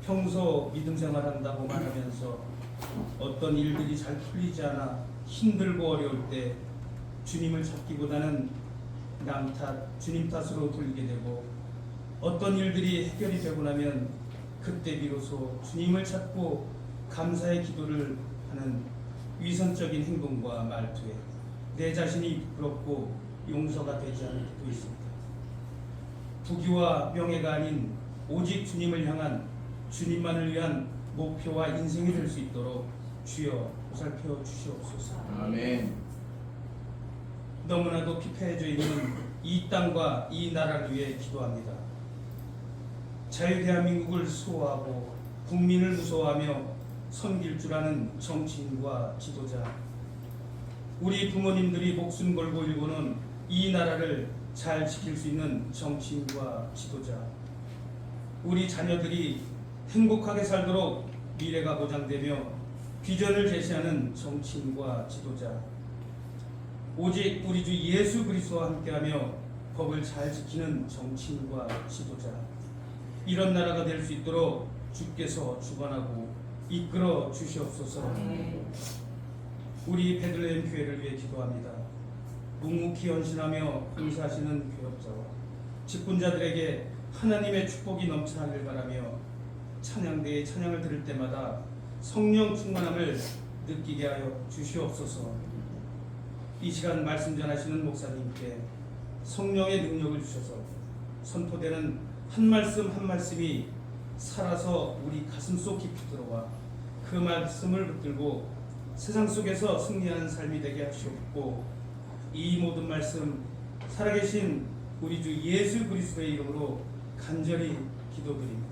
평소 믿음 생활한다고 말하면서 어떤 일들이 잘 풀리지 않아 힘들고 어려울 때 주님을 찾기보다는 남 탓, 주님 탓으로 돌리게 되고, 어떤 일들이 해결이 되고 나면 그때 비로소 주님을 찾고 감사의 기도를 하는 위선적인 행동과 말투에 내 자신이 부끄럽고 용서가 되지 않을 때도 있습니다. 부귀와 명예가 아닌 오직 주님을 향한, 주님만을 위한 목표와 인생이 될 수 있도록 주여 보살펴 주시옵소서. 아멘. 너무나도 피폐해져 있는 이 땅과 이 나라를 위해 기도합니다. 자유 대한민국을 수호하고 국민을 무서워하며 섬길 줄 아는 정치인과 지도자, 우리 부모님들이 목숨 걸고 일구는 이 나라를 잘 지킬 수 있는 정치인과 지도자, 우리 자녀들이 행복하게 살도록 미래가 보장되며 비전을 제시하는 정치인과 지도자, 오직 우리 주 예수 그리스도와 함께하며 법을 잘 지키는 정치인과 지도자, 이런 나라가 될 수 있도록 주께서 주관하고 이끌어 주시옵소서. 우리 베들레헴 교회를 위해 기도합니다. 묵묵히 헌신하며 봉사하시는 교역자와 직분자들에게 하나님의 축복이 넘쳐나길 바라며 찬양대의 찬양을 들을 때마다 성령 충만함을 느끼게 하여 주시옵소서. 이 시간 말씀 전하시는 목사님께 성령의 능력을 주셔서 선포되는 한 말씀 한 말씀이 살아서 우리 가슴속 깊이 들어와 그 말씀을 붙들고 세상 속에서 승리하는 삶이 되게 하시옵고, 이 모든 말씀 살아계신 우리 주 예수 그리스도의 이름으로 간절히 기도드립니다.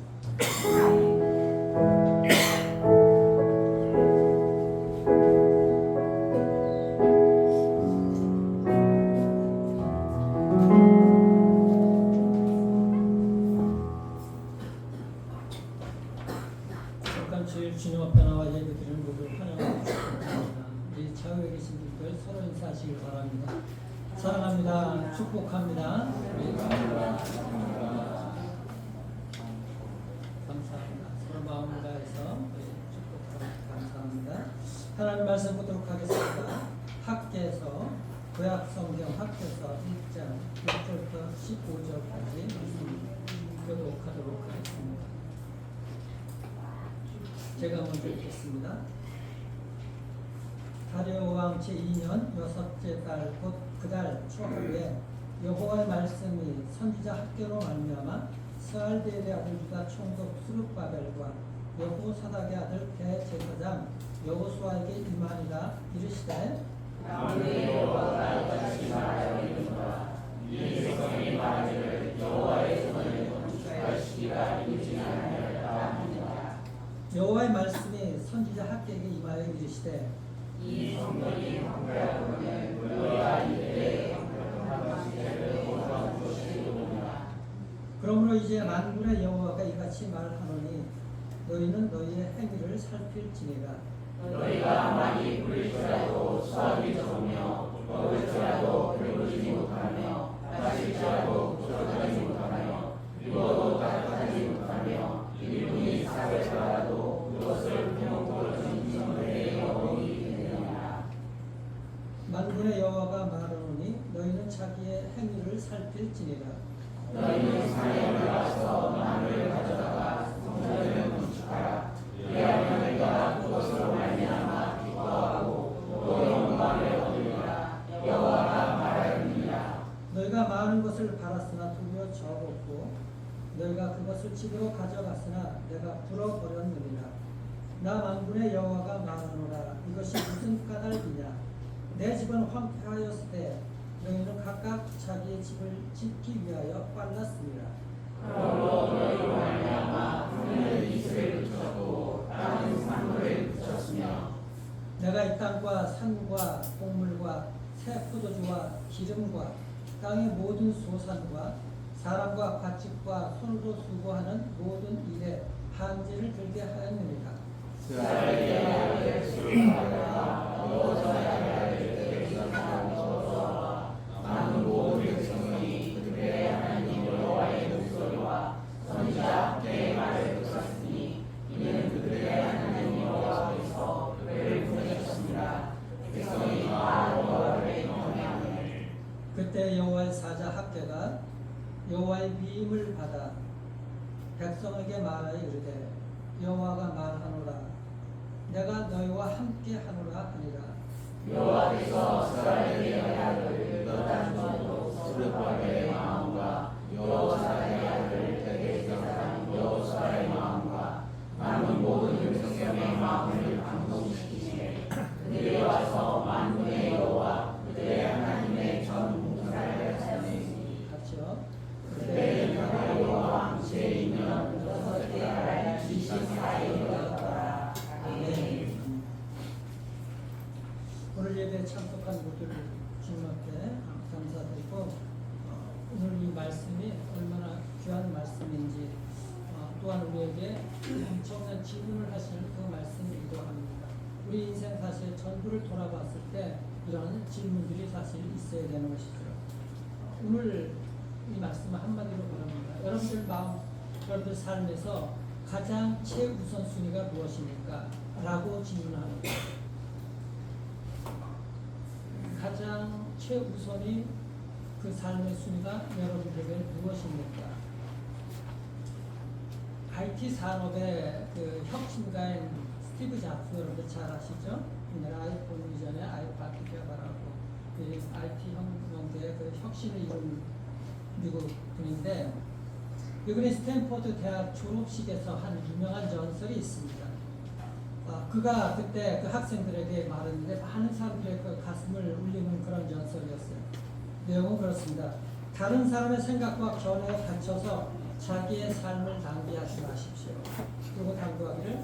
주님 앞에 나와 예배드리는 것을 환영하고 축복합니다. 우리 좌우에 계신 분들 서로 인사하시길 바랍니다. 사랑합니다. 축복합니다. 감사합니다. 서로 마음을 다해서 축복합니다. 감사합니다. 하나님 말씀 보도록 하겠습니다. 학계에서 구약성경 학계에서 1장 1절부터 15절까지 말씀 교독하도록 하겠습니다. 제가 먼저 읽겠습니다. 다리오 왕 제2년 여섯째 달 곧 그달 초하루에 여호와의 말씀이 선지자 학교로 말미암아 스알디엘의 아들 유다 총독 스룹바벨과 여호사닥의 아들 대제사장 여호수아에게 임하니라. 이르시되 여호와가 다시 말하여 이르노라. 이 백성의 말을 여호와의 손을 건축하시기가 이르지 아니하였다 하니라. 여호와의 말씀이 선지자 학교에게 임하여 이르시되 이 성전이 황폐하거늘 너희가 이르되 황폐한 시대를 보호하는 것이로구나. 그러므로 이제 만군의 여호와가 이같이 말하노니 너희는 너희의 행위를 살필지니라. 너희가 많이 부릴지라도 수확이 적으며 먹을지라도 배부르지 못하며 마실지라도 부족하지 못하며 입어도 따뜻하지 못하며 일분이 사회자라도 그것을 해먹고 진정을 영원히 되느니라. 만군의 여호와가 말하노니 너희는 자기의 행위를 살필지니라. 너희는 산에 올라가서 나무를 가져다가 성전을 건축하라. 그리하면 내가 그것으로 말미암아 기뻐하고 또 영광을 얻으리라. 여호와가 말하느니라. 너희가 많은 것을 바랐으나 두려 적었고 너희가 그것을 집으로 가져갔으나 내가 불어버렸느니라. 나 만군의 여호와가 말하노라. 이것이 무슨 까닭이냐. 내 집은 황폐하였을 때 너희는 각각 자기의 집을 짓기 위하여 빨랐습니다. 그러므로 너희로 말미암아 하늘은 이슬을 붙였고 땅은 산물을 붙였으며 내가 이 땅과 산과 곡물과 새 포도주와 기름과 땅의 모든 소산과 사람과 밭집과 손으로 수고하는 모든 일에 한지를 들게 하였느니라. 스알디엘의 아들 스룹바벨과 여호사닥의 아들 대제사장 많은 모든 백성이 그들의 하나님 여호와의 목소리와 선지자 학교의 말을 들었으니 여호와의 위임을 받아 백성에게 말하여 이르되 여호와가 말하노라 내가 너희와 함께 하노라 하니라. 여호와께서 이스라엘의 아들을 너다주고 스룹바벨의 마음과 여호사의 아들 데게스가 여호사의 마음과 남은 모든 백성의 마음을 감동시키시되 그들이 와서 만군의 여호와 그들의 하나님의 전 봉사를 하시니 같이요. 그들의 여호와 제 인연 6달 24일이었더라. 아멘. 오늘 예배에 참석한 모두 주님께 감사드리고 오늘 이 말씀이 얼마나 귀한 말씀인지 또한 우리에게 엄청난 질문을 하시는 그 말씀이기도 합니다. 우리 인생 사실 전부를 돌아봤을 때 이런 질문들이 사실 있어야 되는 것이죠. 오늘 이 말씀을 한마디로 말합니다. 여러분들 마음, 여러분들 삶에서 가장 최우선순위가 무엇입니까? 라고 질문합니다. 가장 최우선이 그 삶의 순위가 여러분들에게 무엇입니까? IT 산업의 그 혁신가인 스티브 잡스 여러분들 잘 아시죠? 옛날 아이폰 이전에 아이팟 개발하고 그 IT 혁명계의 그 혁신을 이룬 미국 분인데 이번에 스탠포드 대학 졸업식에서 한 유명한 전설이 있습니다. 그가 그때 그 학생들에게 말했는데 많은 사람들의 그 가슴을 울리는 그런 전설이었어요. 내용은 그렇습니다. 다른 사람의 생각과 견해에 갇혀서 자기의 삶을 낭비하지 마십시오. 그리고 당부하기를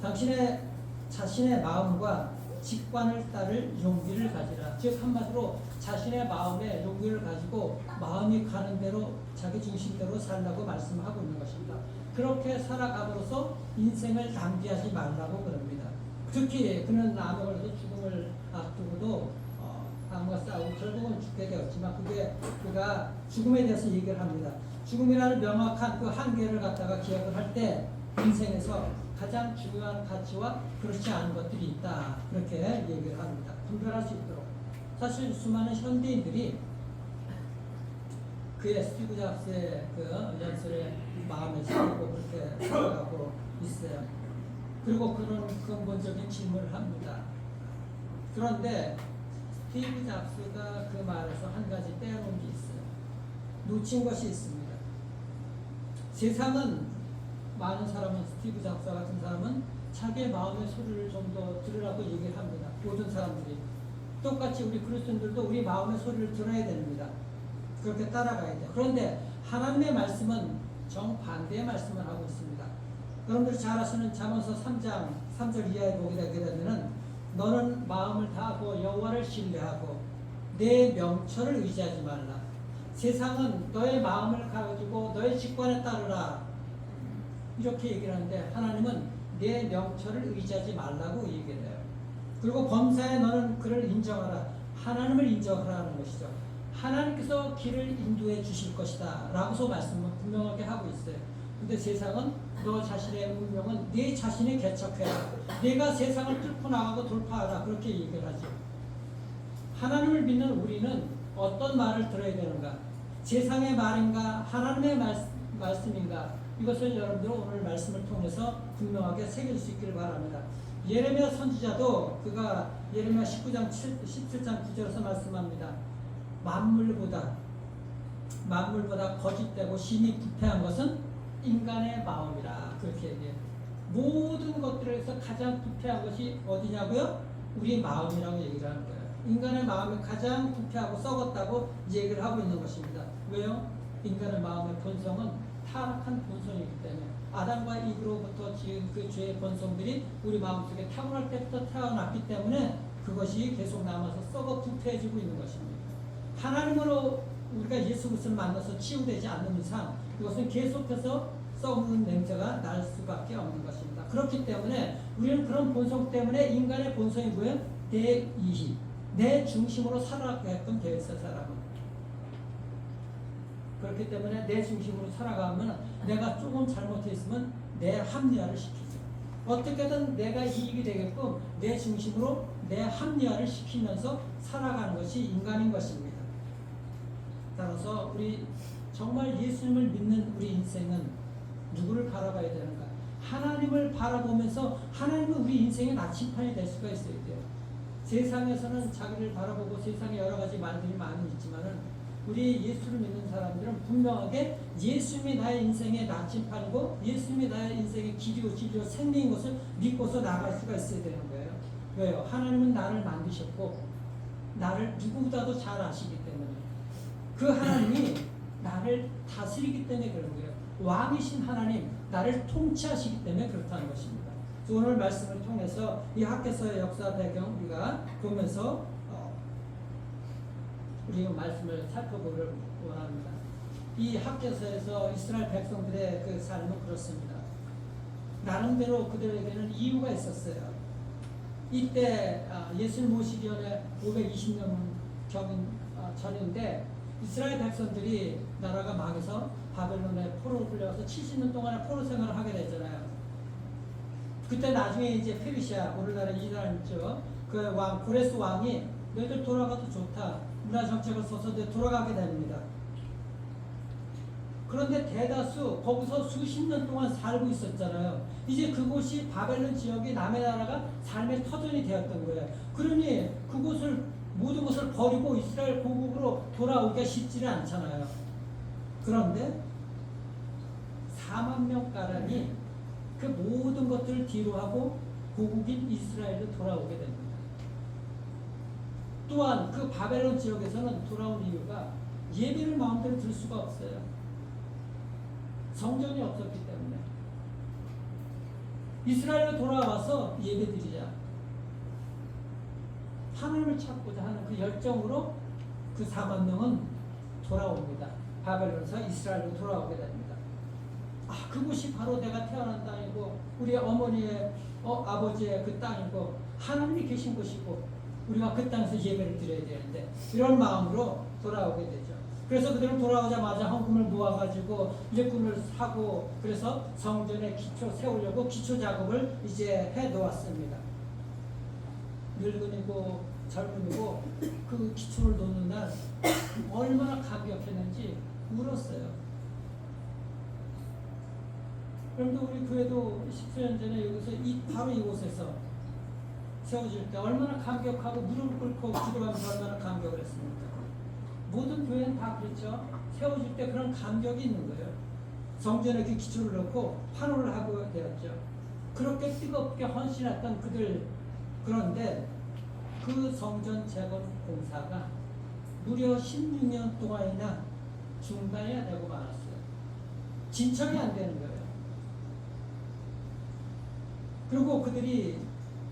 당신의 자신의 마음과 직관을 따를 용기를 가지라. 즉 한마디로 자신의 마음에 용기를 가지고 마음이 가는 대로 자기 중심대로 살라고 말씀하고 있는 것입니다. 그렇게 살아감으로써 인생을 낭비하지 말라고 그럽니다. 특히 그는 암에 걸려서 죽음을 앞두고도 암과 싸우고 결국은 죽게 되었지만 그가 죽음에 대해서 얘기를 합니다. 죽음이라는 명확한 그 한계를 갖다가 기억을 할 때 인생에서 가장 중요한 가치와 그렇지 않은 것들이 있다. 그렇게 얘기를 합니다. 분별할 수 있도록. 사실 수많은 현대인들이 그의 스티브 잡스의 그 연설에 마음에 새기고 그렇게 살아가고 있어요. 그리고 그런 근본적인 질문을 합니다. 그런데 스티브 잡스가 그 말에서 한 가지 빼놓은 게 있어요. 놓친 것이 있습니다. 세상은 많은 사람은 스티브 잡스 같은 사람은 자기의 마음의 소리를 좀 더 들으라고 얘기를 합니다. 모든 사람들이. 똑같이 우리 그리스도인들도 우리 마음의 소리를 들어야 됩니다. 그렇게 따라가야 돼요. 그런데 하나님의 말씀은 정반대의 말씀을 하고 있습니다. 여러분들이 잘 아시는 잠언서 3장 3절 이하에 보게 되게 되면은 너는 마음을 다하고 여호와를 신뢰하고 내 명철을 의지하지 말라. 세상은 너의 마음을 가지고 너의 직관에 따르라. 이렇게 얘기를 하는데 하나님은 내 명철을 의지하지 말라고 얘기를 해요. 그리고 범사에 너는 그를 인정하라. 하나님을 인정하라는 것이죠. 하나님께서 길을 인도해 주실 것이다 라고서 말씀을 분명하게 하고 있어요. 근데 세상은 너 자신의 운명은 네 자신이 개척해라. 내가 세상을 뚫고 나가고 돌파하라. 그렇게 얘기를 하죠. 하나님을 믿는 우리는 어떤 말을 들어야 되는가? 세상의 말인가? 하나님의 말씀인가? 이것을 여러분들 오늘 말씀을 통해서 분명하게 새길 수 있기를 바랍니다. 예레미야 선지자도 그가 예레미야 19장 17장 9절에서 말씀합니다. 만물보다 거짓되고 심히 부패한 것은 인간의 마음이라. 그렇게 얘기해요. 모든 것들에서 가장 부패한 것이 어디냐고요? 우리 마음이라고 얘기를 하는 거예요. 인간의 마음이 가장 부패하고 썩었다고 얘기를 하고 있는 것입니다. 왜요? 인간의 마음의 본성은 타락한 본성이기 때문에 아담과 이브로부터 지은 그 죄의 본성들이 우리 마음속에 타고날 때부터 태어났기 때문에 그것이 계속 남아서 썩어 부패해지고 있는 것입니다. 하나님으로 우리가 예수 그리스도를 만나서 치유되지 않는 이상 이것은 계속해서 썩는 냄새가 날 수밖에 없는 것입니다. 그렇기 때문에 우리는 그런 본성 때문에 인간의 본성이 뭐예요? 내 이익, 내 중심으로 살아가게끔 되어 있어요. 사람은. 그렇기 때문에 내 중심으로 살아가면 내가 조금 잘못했으면 내 합리화를 시키죠. 어떻게든 내가 이익이 되게끔 내 중심으로 내 합리화를 시키면서 살아가는 것이 인간인 것입니다. 따라서 우리 정말 예수님을 믿는 우리 인생은 누구를 바라봐야 되는가? 하나님을 바라보면서 하나님은 우리 인생의 나침판이 될 수가 있어야 돼요. 세상에서는 자기를 바라보고 세상에 여러 가지 말들이 많이 있지만은 우리 예수를 믿는 사람들은 분명하게 예수님이 나의 인생의 나침판이고 예수님이 나의 인생의 길이고 진리고 생명인 것을 믿고서 나아갈 수가 있어야 되는 거예요. 왜요? 하나님은 나를 만드셨고 나를 누구보다도 잘 아시기 때문에 그 하나님이 나를 다스리기 때문에 그런 거예요. 왕이신 하나님, 나를 통치하시기 때문에 그렇다는 것입니다. 오늘 말씀을 통해서 이 학개서의 역사 배경 우리가 보면서 우리 말씀을 살펴보기를 원합니다. 이 학개서에서 이스라엘 백성들의 그 삶은 그렇습니다. 나름대로 그들에게는 이유가 있었어요. 이때 예수님 오시기 전에 520년 전인데 이스라엘 백성들이 나라가 망해서 바벨론에 포로를 끌려가서 70년 동안의 포로 생활을 하게 되잖아요. 그때 나중에 이제 페르시아, 오늘날의 이란이죠. 그 왕, 고레스 왕이 너희들 돌아가도 좋다. 문화 정책을 써서 돌아가게 됩니다. 그런데 대다수 거기서 수십 년 동안 살고 있었잖아요. 이제 그곳이 바벨론 지역이 남의 나라가 삶의 터전이 되었던 거예요. 그러니 그곳을 모든 것을 버리고 이스라엘 고국으로 돌아오기가 쉽지는 않잖아요. 그런데 4만 명가량이 그 모든 것들을 뒤로하고 고국인 이스라엘로 돌아오게 됩니다. 또한 그 바벨론 지역에서는 돌아온 이유가 예배를 마음대로 들 수가 없어요. 성전이 없었기 때문에. 이스라엘로 돌아와서 예배드리자. 하나님을 찾고자 하는 그 열정으로 그 4만 명은 돌아옵니다. 바벨론에서 이스라엘로 돌아오게 됩니다. 그곳이 바로 내가 태어난 땅이고 우리 어머니의 아버지의 그 땅이고 하나님이 계신 곳이고 우리가 그 땅에서 예배를 드려야 되는데 이런 마음으로 돌아오게 되죠. 그래서 그들은 돌아오자마자 헌금을 모아가지고 일꾼을 사고 그래서 성전의 기초 세우려고 기초 작업을 이제 해 놓았습니다. 늙은이고 젊은이고 그 기초를 놓는 날 얼마나 감격했는지 울었어요. 그런데 우리 교회도 10수년 전에 여기서 바로 이곳에서 세워질 때 얼마나 감격하고 무릎을 꿇고 기도하면서 얼마나 감격을 했습니까? 모든 교회는 다 그렇죠. 세워질 때 그런 감격이 있는 거예요. 성전에 그 기초를 넣고 환호를 하고 되었죠. 그렇게 뜨겁게 헌신했던 그들. 그런데 그 성전 재건 공사가 무려 16년 동안이나 중단이 되고 말았어요. 진척이 안 되는 거예요. 그리고 그들이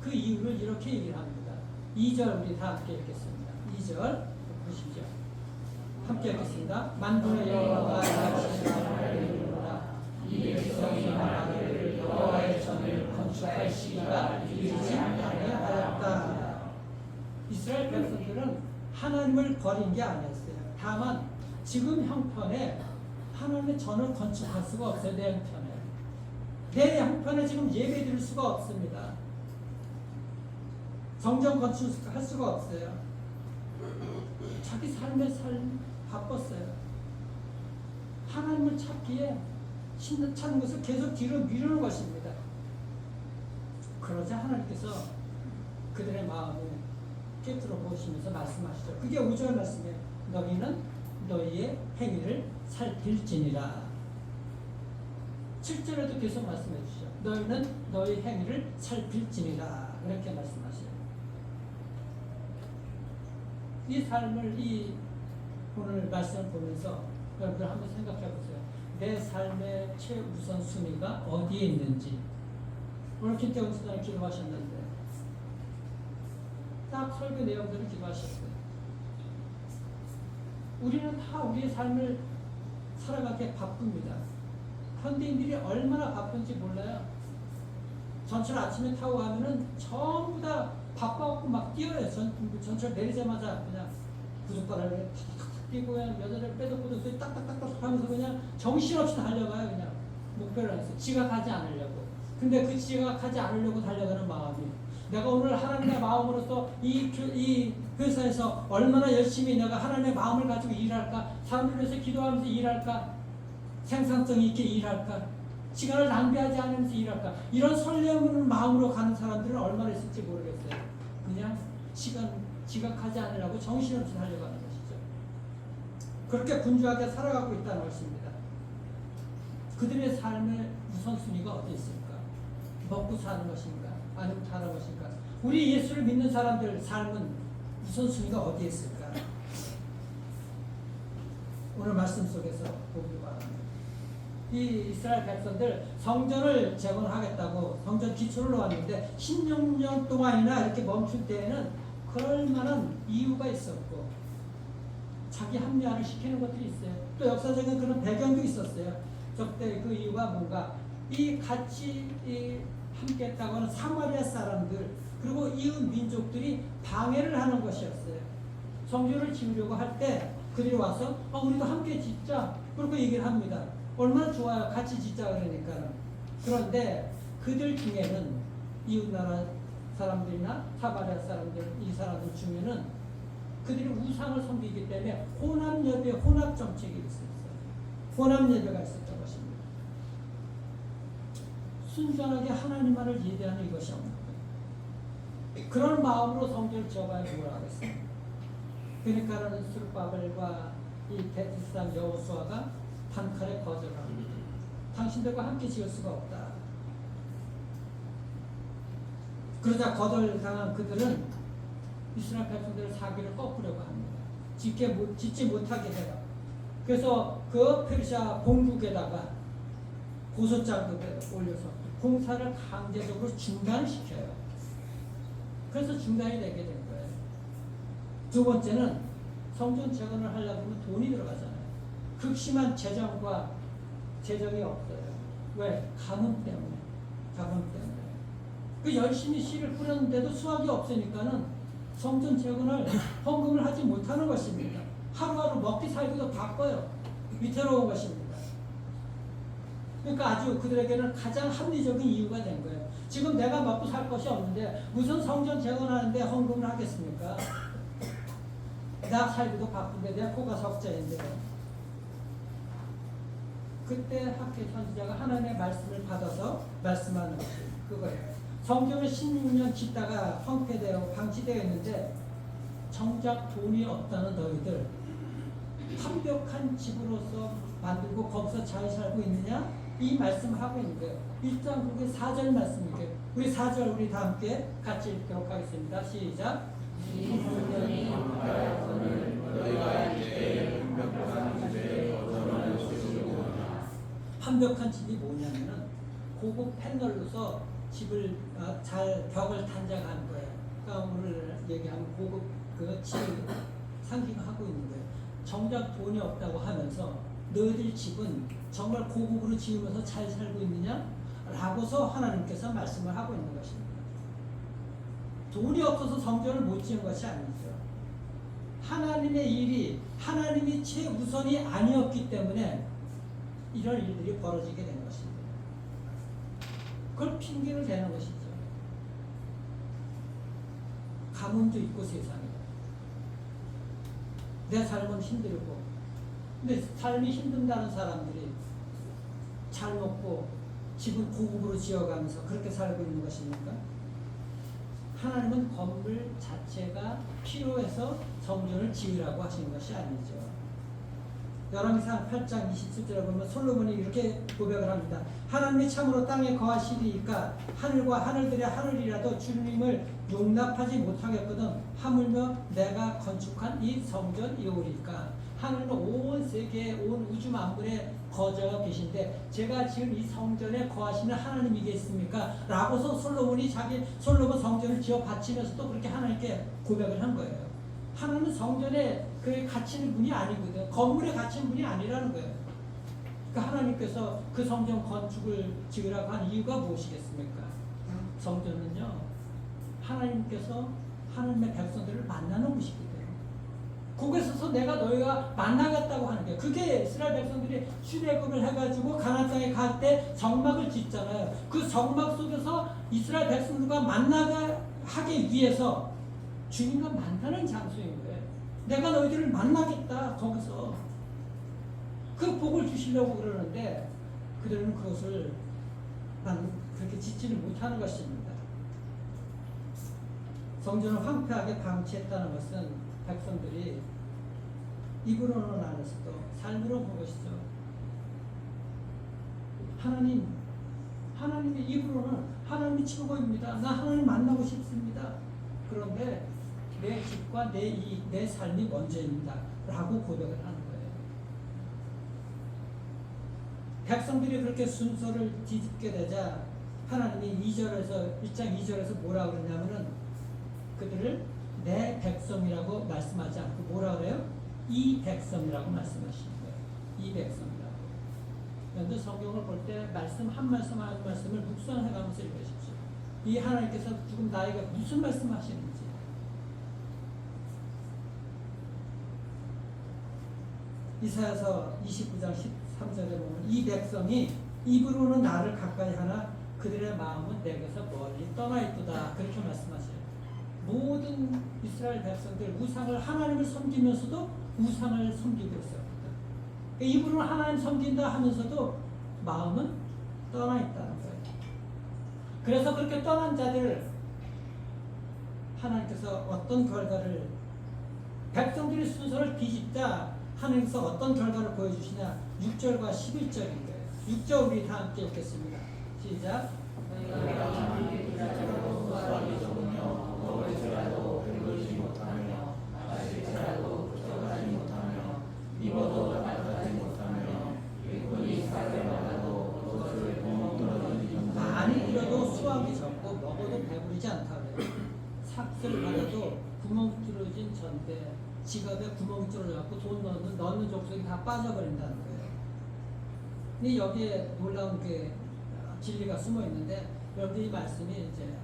그 이유를 이렇게 얘기를 합니다. 2절 우리 다 함께 읽겠습니다. 2절 보시죠. 함께 읽겠습니다. 만군의 여호와가 다시는 이루노라. 이 백성이 말하기를 여호와의 전을 건축할 시기가 이르지 아니하였다. 이스라엘 백성들은 하나님을 버린 게 아니었어요. 다만 지금 형편에 하나님의 전을 건축할 수가 없어요. 내 형편에. 내 형편에 지금 예배 드릴 수가 없습니다. 성전 건축할 수가 없어요. 자기 삶의 삶 바빴어요. 하나님을 찾기에 찾는 것을 계속 뒤로 미루는 것입니다. 그러자 하나님께서 그들의 마음을 깨뜨려 보시면서 말씀하시죠. 그게 5절 말씀이에요. 너희는 너희의 행위를 살필지니라. 7절에도 계속 말씀해 주시죠. 너희는 너희 행위를 살필지니라. 이렇게 말씀하셔요. 이 삶을 오늘 말씀을 보면서 여러분들 한번 생각해 보세요. 내 삶의 최우선 순위가 어디에 있는지. 오늘 김태훈 수장이 기도하셨는데 딱 설교 내용들을 기도하셨어요. 우리는 다 우리의 삶을 살아가기에 바쁩니다. 현대인들이 얼마나 바쁜지 몰라요. 전철 아침에 타고 가면은 전부 다 바빠갖고 막 뛰어요. 전철 내리자마자 그냥 구두바람에 탁탁탁 뛰고 그냥 여자를 빼놓고도 딱딱딱딱 하면서 그냥 정신없이 달려가요. 그냥 목표를 해서 지각하지 않으려고. 근데 그 지각하지 않으려고 달려가는 마음이 내가 오늘 하나님의 마음으로서 이 회사에서 얼마나 열심히 내가 하나님의 마음을 가지고 일할까 사람들 위해서 기도하면서 일할까? 생산성 있게 일할까? 시간을 낭비하지 않으면서 일할까? 이런 설레는 마음으로 가는 사람들은 얼마나 있을지 모르겠어요. 그냥 시간 지각하지 않으려고 정신없이 살려가는 것이죠. 그렇게 분주하게 살아가고 있다는 것입니다. 그들의 삶의 우선순위가 어디 있을까? 먹고 사는 것인가? 아니면 다른 것인가? 우리 예수를 믿는 사람들 삶은 우선순위가 어디에 있을까? 오늘 말씀 속에서 보기 바랍니다. 이 이스라엘 백성들 성전을 재건하겠다고 성전 기초를 놓았는데 16년 동안이나 이렇게 멈출 때에는 그럴 만한 이유가 있었고 자기 합리화를 시키는 것들이 있어요. 또 역사적인 그런 배경도 있었어요. 저때 그 이유가 뭔가 이 같이 함께 했다고 하는 사마리아 사람들 그리고 이웃 민족들이 방해를 하는 것이었어요. 성전을 지으려고 할 때 그들이 와서 우리도 함께 짓자 그렇게 얘기를 합니다. 얼마나 좋아요. 같이 짓자 그러니까는. 그런데 그들 중에는 이웃나라 사람들이나 사마리아 사람들 이 사람들 중에는 그들이 우상을 섬기기 때문에 혼합예배 혼합 정책이 있었어요. 혼합예배가 있었던 것입니다. 순전하게 하나님만을 예배하는 이것이 없는 거예요. 그런 마음으로 성전을 지어봐야 뭘 하겠어요. 그러니까는 스룹바벨과 이 베트산 여호수아가 단칼에 거절합니다. 당신들과 함께 지을 수가 없다. 그러자 거절당한 그들은 이스라엘 백성들의 사기를 꺾으려고 합니다. 짓지 못하게 해요. 그래서 그 페르시아 공국에다가 고소장도 올려서 공사를 강제적으로 중단시켜요. 그래서 중단이 되게 된 거예요. 두 번째는 성전 재건을 하려면 돈이 들어가잖아요. 극심한 재정이 없어요. 왜? 가뭄 때문에. 그 열심히 씨를 뿌렸는데도 수확이 없으니까는 성전 재건을 헌금을 하지 못하는 것입니다. 하루하루 먹기 살기도 바빠요. 위태로운 것입니다. 그러니까 아주 그들에게는 가장 합리적인 이유가 된 거예요. 지금 내가 먹고 살 것이 없는데 무슨 성전 재건하는데 헌금을 하겠습니까? 나 살기도 바쁜데 내 코가 석자인데. 그때 학계 선지자가 하나님의 말씀을 받아서 말씀하는 것이 그거예요. 성전을 16년 짓다가 황폐되어 방치되어 있는데 정작 돈이 없다는 너희들 완벽한 집으로서 만들고 거기서 잘 살고 있느냐? 이 말씀을 하고 있는 거예요. 일단 그게 4절 말씀이에요. 우리 4절 우리 다 함께 같이 읽도록 하겠습니다. 시작. 이 성전이 황폐하였거늘 너희가 이제 완벽한 집에 거처를 지으려거나. 완벽한 집이 뭐냐면은 고급 패널로서 집을 잘 벽을 단장한 거예요. 그러니까 오늘 얘기하면 고급 그 집을 상징하고 있는 거예요. 정작 돈이 없다고 하면서 너희들 집은 정말 고급으로 지으면서 잘 살고 있느냐? 라고서 하나님께서 말씀을 하고 있는 것입니다. 돈이 없어서 성전을 못 지은 것이 아니죠. 하나님의 일이 하나님이 최우선이 아니었기 때문에 이런 일들이 벌어지게 된 것입니다. 그걸 핑계를 대는 것이죠. 가뭄도 있고 세상에 내 삶은 힘들고 근데 삶이 힘든다는 사람들이 잘 먹고 집을 고급으로 지어가면서 그렇게 살고 있는 것입니까? 하나님은 건물 자체가 필요해서 성전을 지으라고 하신 것이 아니죠. 열왕기상 8장 27절에 보면 솔로몬이 이렇게 고백을 합니다. 하나님이 참으로 땅에 거하시리이까 하늘과 하늘들의 하늘이라도 주님을 용납하지 못하겠거든 하물며 내가 건축한 이 성전이오리까. 하늘은 온 세계 온 우주 만물에 거저 계신데 제가 지은 이 성전에 거하시는 하나님이겠습니까? 라고서 솔로몬이 솔로몬 성전을 지어 바치면서 또 그렇게 하나님께 고백을 한 거예요. 하나님은 성전에 그 갇히는 분이 아니거든. 건물에 갇힌 분이 아니라는 거예요. 그러니까 하나님께서 그 성전 건축을 지으라고 한 이유가 무엇이겠습니까? 성전은요, 하나님께서 하나님의 백성들을 만나는 곳이거든요. 거기서 내가 너희가 만나겠다고 하는 게 그게 이스라엘 백성들이 출애굽을 해가지고 가나안 땅에 갈 때 정막을 짓잖아요. 그 정막 속에서 이스라엘 백성들과 만나게 하기 위해서 주님과 만나는 장소인 거예요. 내가 너희들을 만나겠다 거기서. 그 복을 주시려고 그러는데 그들은 그것을 그렇게 짓지를 못하는 것입니다. 성전을 황폐하게 방치했다는 것은 백성들이 입으로는 안 했어도 삶으로 본 것이죠. 하나님의 입으로는 하나님이 최고입니다. 나 하나님 만나고 싶습니다. 그런데 내 집과 내 이익, 내 삶이 먼저입니다. 라고 고백을 하는 거예요. 백성들이 그렇게 순서를 뒤집게 되자 하나님이 1장 2절에서 뭐라고 그러냐면은 그들을 내 백성이라고 말씀하지 않고 뭐라 그래요? 이 백성이라고 말씀하시는 거예요. 이 백성이라고. 그런데 성경을 볼 때 말씀 한 말씀 한 말씀을 묵상해가면서 읽으십시오. 이 하나님께서 지금 나에게 무슨 말씀하시는지. 이사야서 29장 13절에 보면 이 백성이 입으로는 나를 가까이 하나 그들의 마음은 내게서 멀리 떠나 있도다. 그렇게 말씀하세요. 모든 이스라엘 백성들 우상을 하나님을 섬기면서도 우상을 섬기고 있어요. 입으로는 하나님 섬긴다 하면서도 마음은 떠나 있다는 거예요. 그래서 그렇게 떠난 자들 하나님께서 어떤 결과를 백성들의 순서를 뒤집자 하나님께서 어떤 결과를 보여주시냐 6절과 11절인 거예요. 6절 우리 다 함께 읽겠습니다. 시작. 너희가 이들자로 수하기 적으며 먹을지라도 배부르지 못하며 마실지라도 부족하지 못하며 입어도 따뜻하지 못하며 일꾼이 쌀을 받아도 그것을 구멍 뚫어지지 많이 들어도 수확이 적고 먹어도 배부르지 않다고요. 삭슬 받아도 구멍 뚫어진 전대 지갑에 구멍 뚫어져갖고 돈 넣는 족속이 다 빠져버린다는 거예요. 근데 여기에 놀라운 게 진리가 숨어 있는데 여러분들 이 말씀이 이제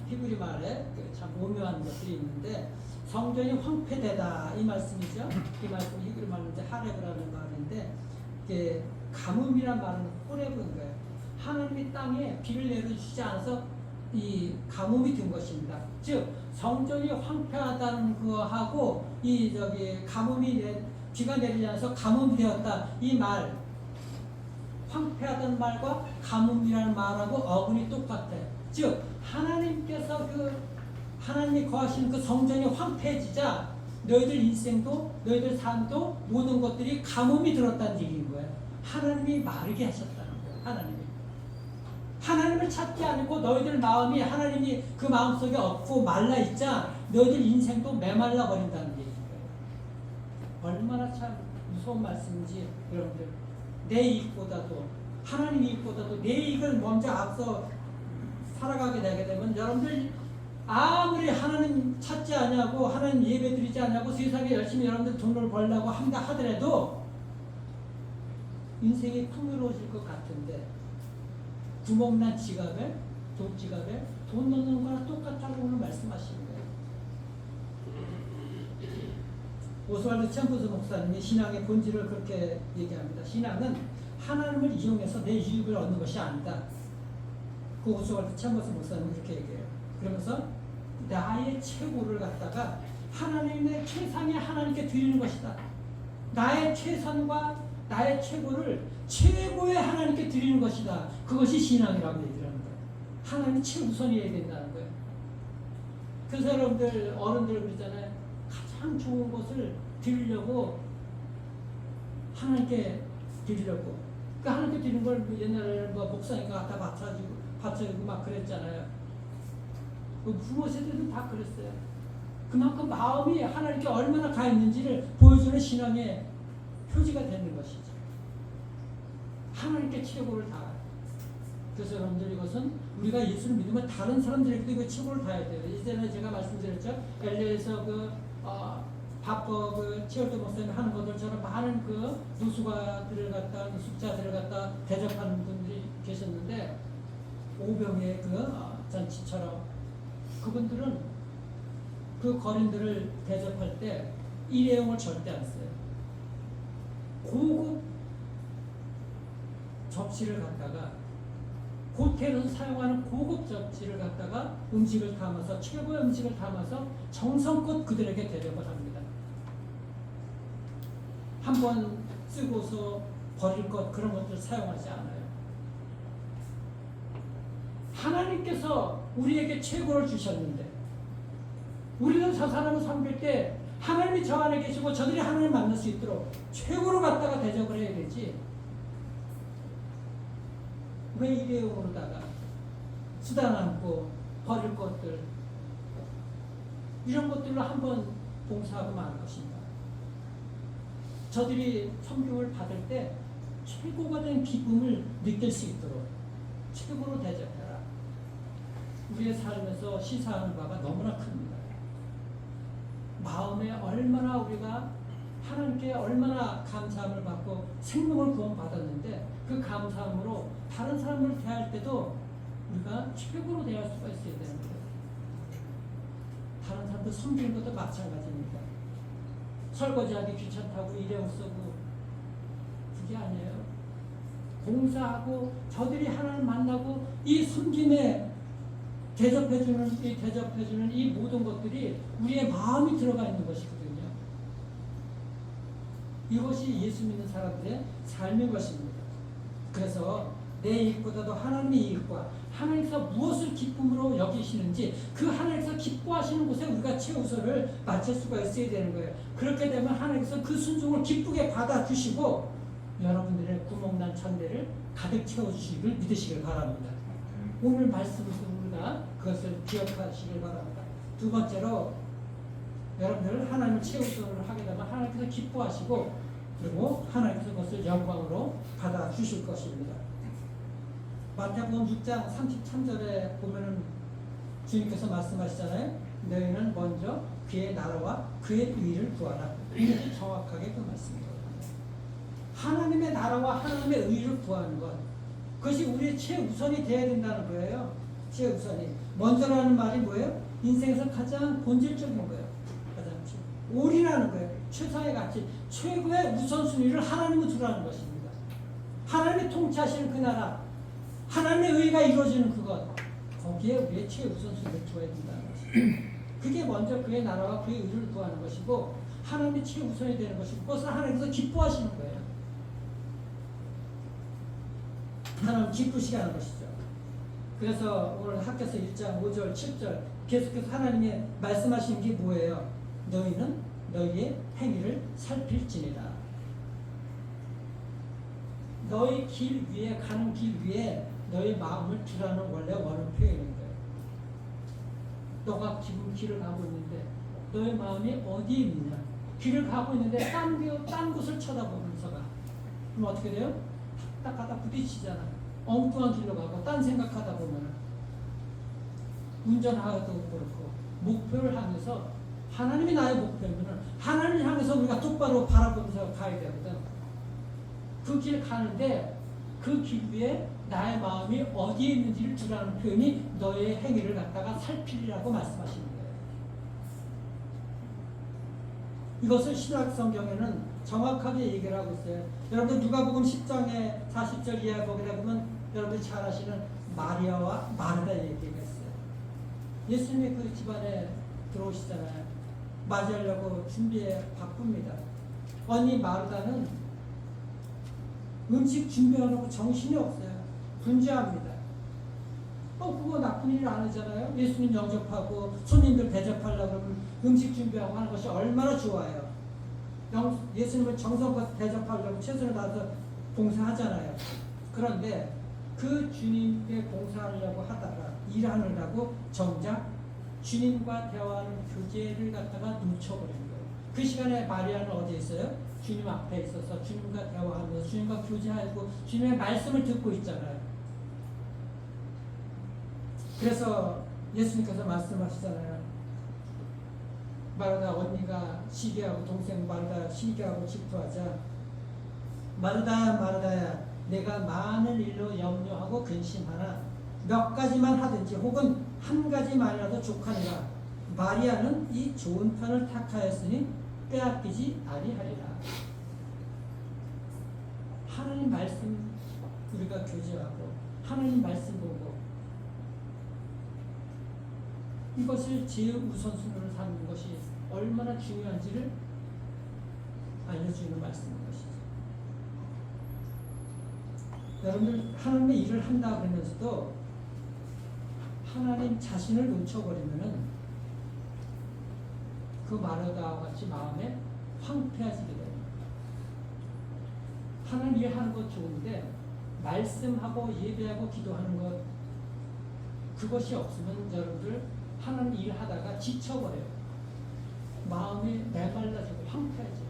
히브리 말에 참 오묘한 것들이 있는데 성전이 황폐되다 이 말씀이죠. 이 말씀이 히브리 말로 이제 하레브라는 말인데 이게 가뭄이란 말은 호레브인 거예요. 하나님이 땅에 비를 내려주시지 않아서 이 가뭄이 든 것입니다. 즉 성전이 황폐하다는 거하고 이 가뭄이 비가 내리지 않아서 가뭄이 되었다 이 말 황폐하다는 말과 가뭄이라는 말하고 어근이 똑같아. 즉 하나님께서 하나님이 거하시는 그 성전이 황폐해지자 너희들 인생도 너희들 삶도 모든 것들이 가뭄이 들었다는 얘기인 거예요. 하나님이 마르게 하셨다는 거예요. 하나님을 찾지 않고 너희들 마음이 하나님이 그 마음속에 없고 말라있자 너희들 인생도 메말라 버린다는 얘기인 거예요. 얼마나 참 무서운 말씀인지 여러분들 내 이익보다도 하나님 이익보다도 내 이익을 먼저 앞서 살아가게 되게 되면 여러분들 아무리 하나님 찾지 않냐고 하나님 예배 드리지 않냐고 세상에 열심히 여러분들 돈을 벌려고 한다 하더라도 인생이 풍요로워질 것 같은데 구멍난 지갑에 돈 넣는 거랑 똑같다고 오늘 말씀하시는 거예요. 오스왈드 챔버스 목사님이 신앙의 본질을 그렇게 얘기합니다. 신앙은 하나님을 이용해서 내 유익을 얻는 것이 아니다. 그 오스왈드 챔버스 목사님이 그렇게 얘기해요. 그러면서 나의 최고를 갖다가 하나님의 최상에 하나님께 드리는 것이다. 나의 최선과 나의 최고를 최고의 하나님께 드리는 것이다. 그것이 신앙이라고 얘기를 하는 거예요. 하나님이 최우선이어야 된다는 거예요. 그래서 여러분들 어른들 그러잖아요. 가장 좋은 것을 드리려고 하나님께 드리려고 그 하나님께 드리는 걸 옛날에 목사님과 갖다 바쳐주고 막 그랬잖아요. 부모 세대들은 다 그랬어요. 그만큼 마음이 하나님께 얼마나 가 있는지를 보여주는 신앙의 표지가 되는 것이죠. 하나님께 최고를 다해. 그래서 여러분들 이것은 우리가 예수를 믿으면 다른 사람들에게도 이거 최고를 다해야 돼요. 이전에 제가 말씀드렸죠. LA에서 최월도 목사님 하는 것들처럼 많은 노숙자들을 갖다 대접하는 분들이 계셨는데 오병의 잔치처럼 그분들은 그 거린들을 대접할 때 일회용을 절대 안 써요. 고급 접시를 갖다가 호텔에서 사용하는 고급 접시를 갖다가 음식을 담아서 최고의 음식을 담아서 정성껏 그들에게 대접을 합니다. 한번 쓰고서 버릴 것 그런 것들 사용하지 않아요. 하나님께서 우리에게 최고를 주셨는데 우리는 저 사람을 섬길 때 하나님이 저 안에 계시고 저들이 하나님을 만날 수 있도록 최고로 갖다가 대접을 해야 되지. 왜 일회용으로다가 수단 않고 버릴 것들 이런 것들로 한번 봉사하고 마는 것입니다. 저들이 섬김을 받을 때 최고가 된 기쁨을 느낄 수 있도록 최고로 대접해라. 우리의 삶에서 시사하는 바가 너무나 큽니다. 마음에 얼마나 우리가 하나님께 얼마나 감사함을 받고 생명을 구원받았는데 그 감사함으로 다른 사람을 대할 때도 우리가 최고로 대할 수가 있어야 되는 거예요. 다른 사람들 섬기는 것도 마찬가지입니다. 설거지하기 귀찮다고 일회용 쓰고 그게 아니에요. 봉사하고 저들이 하나님을 만나고 이 섬김에 대접해주는 이 모든 것들이 우리의 마음이 들어가 있는 것이거든요. 이것이 예수 믿는 사람들의 삶인 것입니다. 그래서 내 이익보다도 하나님의 이익과 하나님께서 무엇을 기쁨으로 여기시는지 그 하나님께서 기뻐하시는 곳에 우리가 최우선을 맞출 수가 있어야 되는 거예요. 그렇게 되면 하나님께서 그 순종을 기쁘게 받아주시고 여러분들의 구멍난 천대를 가득 채워주시기를 믿으시길 바랍니다. 오늘 말씀에서 우리가 그것을 기억하시길 바랍니다. 두 번째로 여러분들 하나님을 최우선으로 하게 되면 하나님께서 기뻐하시고 그리고 하나님께서 그것을 영광으로 받아주실 것입니다. 마태복음 6장 33절에 보면은 주님께서 말씀하시잖아요. 너희는 먼저 그의 나라와 그의 의를 구하라. 이게 정확하게 그 말씀입니다. 하나님의 나라와 하나님의 의를 구하는 것, 그것이 우리의 최우선이 되어야 된다는 거예요. 최우선이. 먼저라는 말이 뭐예요? 인생에서 가장 본질적인 거예요. 가장 올인하는 거예요. 최상의 가치, 최고의 우선순위를 하나님을 두라는 것입니다. 하나님이 통치하시는 그 나라, 하나님의 의가 이루어지는 그것, 거기에 우리의 최우선순위를 두어야 된다는 것입니다. 그게 먼저 그의 나라와 그의 의를 구하는 것이고 하나님이 최우선이 되는 것이고 그것을 하나님께서 기뻐하시는 거예요. 하나님 기쁘시게 하는 것이죠. 그래서 오늘 학교에서 1장 5절 7절 계속해서 하나님이 말씀하시는 게 뭐예요? 너희는 너희의 행위를 살필지니라. 너희 길 위에 가는 길 위에 너희 마음을 두라는 원래 원어 표현인 거예요. 너가 지금 길을 가고 있는데 너의 마음이 어디에 있느냐? 길을 가고 있는데 딴 곳을 쳐다보면서 가. 그럼 어떻게 돼요? 딱 가다 부딪히잖아. 엉뚱한 길로 가고 딴 생각하다 보면 운전하도 그렇고 목표를 향해서 하나님이 나의 목표면 하나님을 향해서 우리가 똑바로 바라보면서 가야 되거든. 그 길 가는데 그 길 위에 나의 마음이 어디에 있는지를 두라는 표현이 너의 행위를 갖다가 살피리라고 말씀하시는 거예요. 이것을 신약 성경에는 정확하게 얘기를 하고 있어요. 여러분들 누가복음 10장에 40절 이하에 보게 되면 여러분들이 잘 아시는 마리아와 마르다 얘기가 있어요. 예수님이 그 집안에 들어오시잖아요. 맞이하려고 준비에 바쁩니다. 언니 마르다는 음식 준비하려고 정신이 없어요. 분주합니다. 그거 나쁜 일 아니잖아요. 예수님 영접하고 손님들 대접하려고 그러면 음식 준비하고 하는 것이 얼마나 좋아요. 예수님을 정성껏 대접하려고 최선을 다해서 봉사하잖아요. 그런데 그 주님께 봉사하려고 하다가 일하느라고 정작 주님과 대화하는 교제를 갖다가 놓쳐버린 거예요. 그 시간에 마리아는 어디에 있어요? 주님 앞에 있어서 주님과 대화하면서 주님과 교제하고 주님의 말씀을 듣고 있잖아요. 그래서 예수님께서 말씀하시잖아요. 마르다 언니가 시기하고 동생 마르다 시기하고 질투하자. 마르다야 마르다야 내가 많은 일로 염려하고 근심하나 몇 가지만 하든지 혹은 한 가지만이라도 족하니라. 마리아는 이 좋은 편을 택하였으니 빼앗기지 아니하리라. 하나님 말씀 우리가 교제하고 하나님 말씀 보고 이것을 제우선순위로 삼는 것이 얼마나 중요한지를 알려주는 말씀인 것이죠. 여러분들 하나님의 일을 한다 그러면서도 하나님 자신을 놓쳐버리면은 그 마르다와 같이 마음에 황폐해지게 돼요. 하나님 일하는 것 좋은데 말씀하고 예배하고 기도하는 것 그것이 없으면 여러분들 하나님 일하다가 지쳐버려요. 마음이 메말라지고 황폐해져요.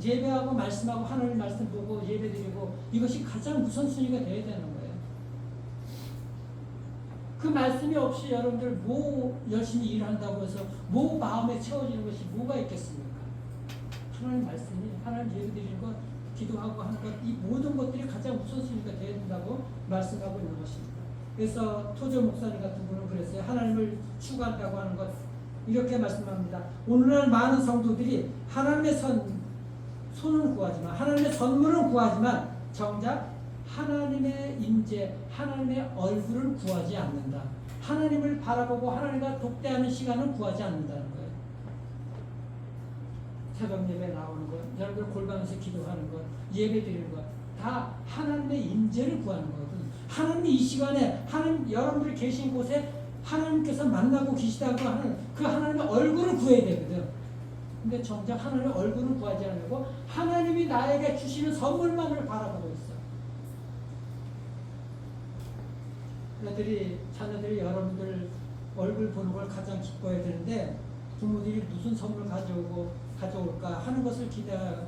예배하고 말씀하고 하나님 말씀 보고 예배드리고 이것이 가장 우선순위가 되어야 되는 거예요. 그 말씀이 없이 여러분들 뭐 열심히 일한다고 해서 뭐 마음에 채워지는 것이 뭐가 있겠습니까? 하나님 말씀이 하나님 예배드리는 것 기도하고 하는 것 이 모든 것들이 가장 우선순위가 되어야 된다고 말씀하고 있는 것입니다. 그래서 토저 목사님 같은 분은 그랬어요. 하나님을 추구한다고 하는 것 이렇게 말씀합니다. 오늘날 많은 성도들이 하나님의 손은 구하지만 하나님의 선물은 구하지만 정작 하나님의 임재, 하나님의 얼굴을 구하지 않는다. 하나님을 바라보고 하나님과 독대하는 시간을 구하지 않는다는 거예요. 새벽 예배 나오는 것, 여러분들 골방에서 기도하는 것, 예배 드리는 것, 다 하나님의 임재를 구하는 거거든요. 하나님이 이 시간에 하나님 여러분들이 계신 곳에 하나님께서 만나고 계시다고 하는 그 하나님의 얼굴을 구해야 되거든. 근데 정작 하나님의 얼굴을 구하지 않고 하나님이 나에게 주시는 선물만을 바라보고 있어. 자녀들이 여러분들 얼굴 보는 걸 가장 기뻐해야 되는데 부모들이 무슨 선물 가져올까 하는 것을 기대하는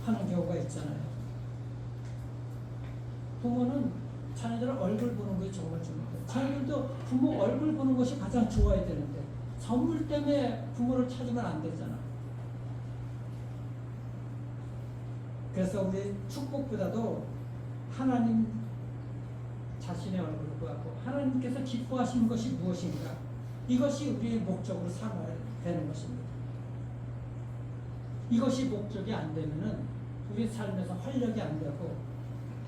경우가 있잖아요. 부모는 자녀들 얼굴 보는 것이 정말 중요해요. 자녀들도 부모 얼굴 보는 것이 가장 좋아야 되는데 선물 때문에 부모를 찾으면 안 되잖아. 그래서 우리 축복보다도 하나님 자신의 얼굴을 구하고 하나님께서 기뻐하시는 것이 무엇인가 이것이 우리의 목적으로 삼아야 되는 것입니다. 이것이 목적이 안 되면은 우리 삶에서 활력이 안 되고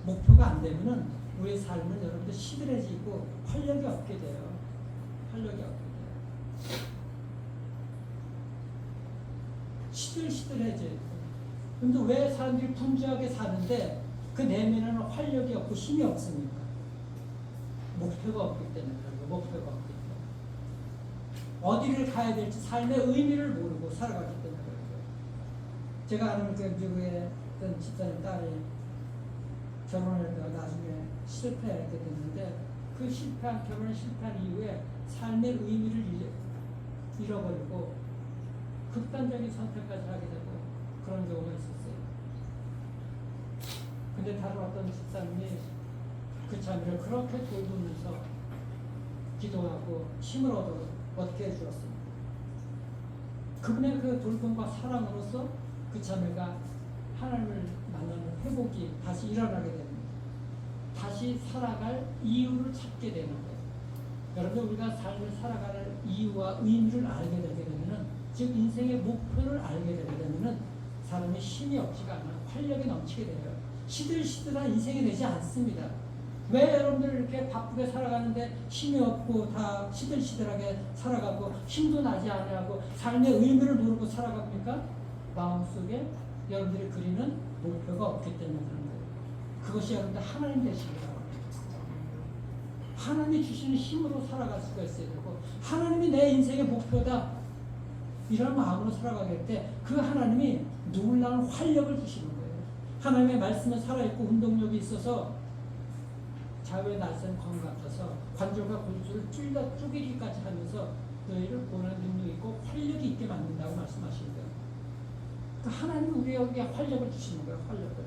목표가 안 되면은 우리 삶은 여러분들 시들해지고 활력이 없게 돼요. 활력이 없게 돼요. 시들시들해져요. 근데 왜 사람들이 분주하게 사는데 그 내면에는 활력이 없고 힘이 없습니까? 목표가 없기 때문에 그래요. 목표가 없기 때문에. 어디를 가야 될지 삶의 의미를 모르고 살아가기 때문에 그래요. 제가 아는 그 미국에 있던 집사님 딸이 결혼하다가 나중에 실패하게 됐는데 그 결혼을 실패한 이후에 삶의 의미를 잃어버리고 극단적인 선택까지 하게 되고 그런 경우가 있었어요. 근데 다른 어떤 집사님이 그 자매를 그렇게 돌보면서 기도하고 힘을 얻게 해주었습니다. 그분의 그 돌봄과 사랑으로서 그 자매가 하나님을 만나는 회복이 다시 일어나게 됩니다. 다시 살아갈 이유를 찾게 되는 거예요. 여러분 우리가 삶을 살아가는 이유와 의미를 알게 되게 되면은 즉 인생의 목표를 알게 되게 되면은 사람이 힘이 없지가 않아 활력이 넘치게 돼요. 시들시들한 인생이 되지 않습니다. 왜 여러분들 이렇게 바쁘게 살아가는데 힘이 없고 다 시들시들하게 살아가고 힘도 나지 않아하고 삶의 의미를 모르고 살아갑니까? 마음속에 여러분들이 그리는 목표가 없기 때문에 그런 거예요. 그것이 여러분들 하나님 되시기라고 합니다. 하나님이 주시는 힘으로 살아갈 수가 있어야 되고 하나님이 내 인생의 목표다 이런 마음으로 살아가게 될 때 그 하나님이 놀라운 활력을 주시는 거예요. 하나님의 말씀은 살아있고 운동력이 있어서 자유의 날쌘 검 같아서 관절과 골수를 쪼개기까지 하면서 너희를 보는 능력이 있고 활력이 있게 만든다고 말씀하시는 거예요. 그러니까 하나님은 우리에게 활력을 주시는 거예요. 활력을.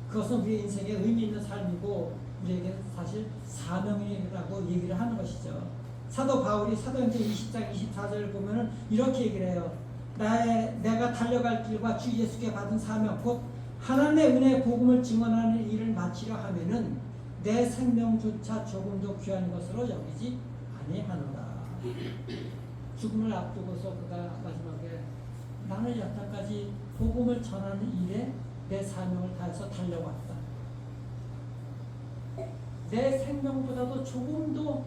그것은 우리 인생의 의미 있는 삶이고 우리에게 사실 사명이라고 얘기를 하는 것이죠. 사도 바울이 사도행전 20장 24절을 보면은 이렇게 얘기를 해요. 내가 달려갈 길과 주 예수께 받은 사명 곧 하나님의 은혜의 복음을 증언하는 일을 마치려 하면은 내 생명조차 조금도 귀한 것으로 여기지 아니하노라. 죽음을 앞두고서 그가 마지막에 나는 여태까지 복음을 전하는 일에 내 사명을 다해서 달려왔다. 내 생명보다도 생명도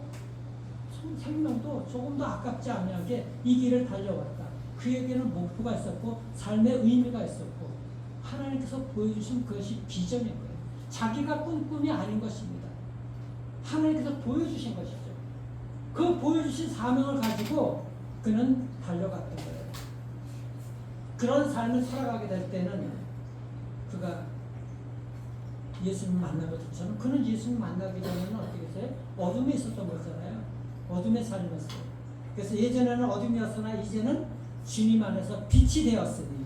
조금도 아깝지 아니하게 이 길을 달려왔다. 그에게는 목표가 있었고 삶의 의미가 있었고 하나님께서 보여주신 그것이 비전인 거예요. 자기가 꾼 꿈이 아닌 것입니다. 하나님께서 보여주신 것이죠. 그 보여주신 사명을 가지고 그는 달려갔던 거예요. 그런 삶을 살아가게 될 때는 그가 예수님을 만나고 듣잖아요. 그는 예수님을 만나기 전에는 어떻게 했어요? 어둠에 있었던 거잖아요. 어둠의 삶이었어요. 그래서 예전에는 어둠이었으나 이제는 주님 안에서 빛이 되었으니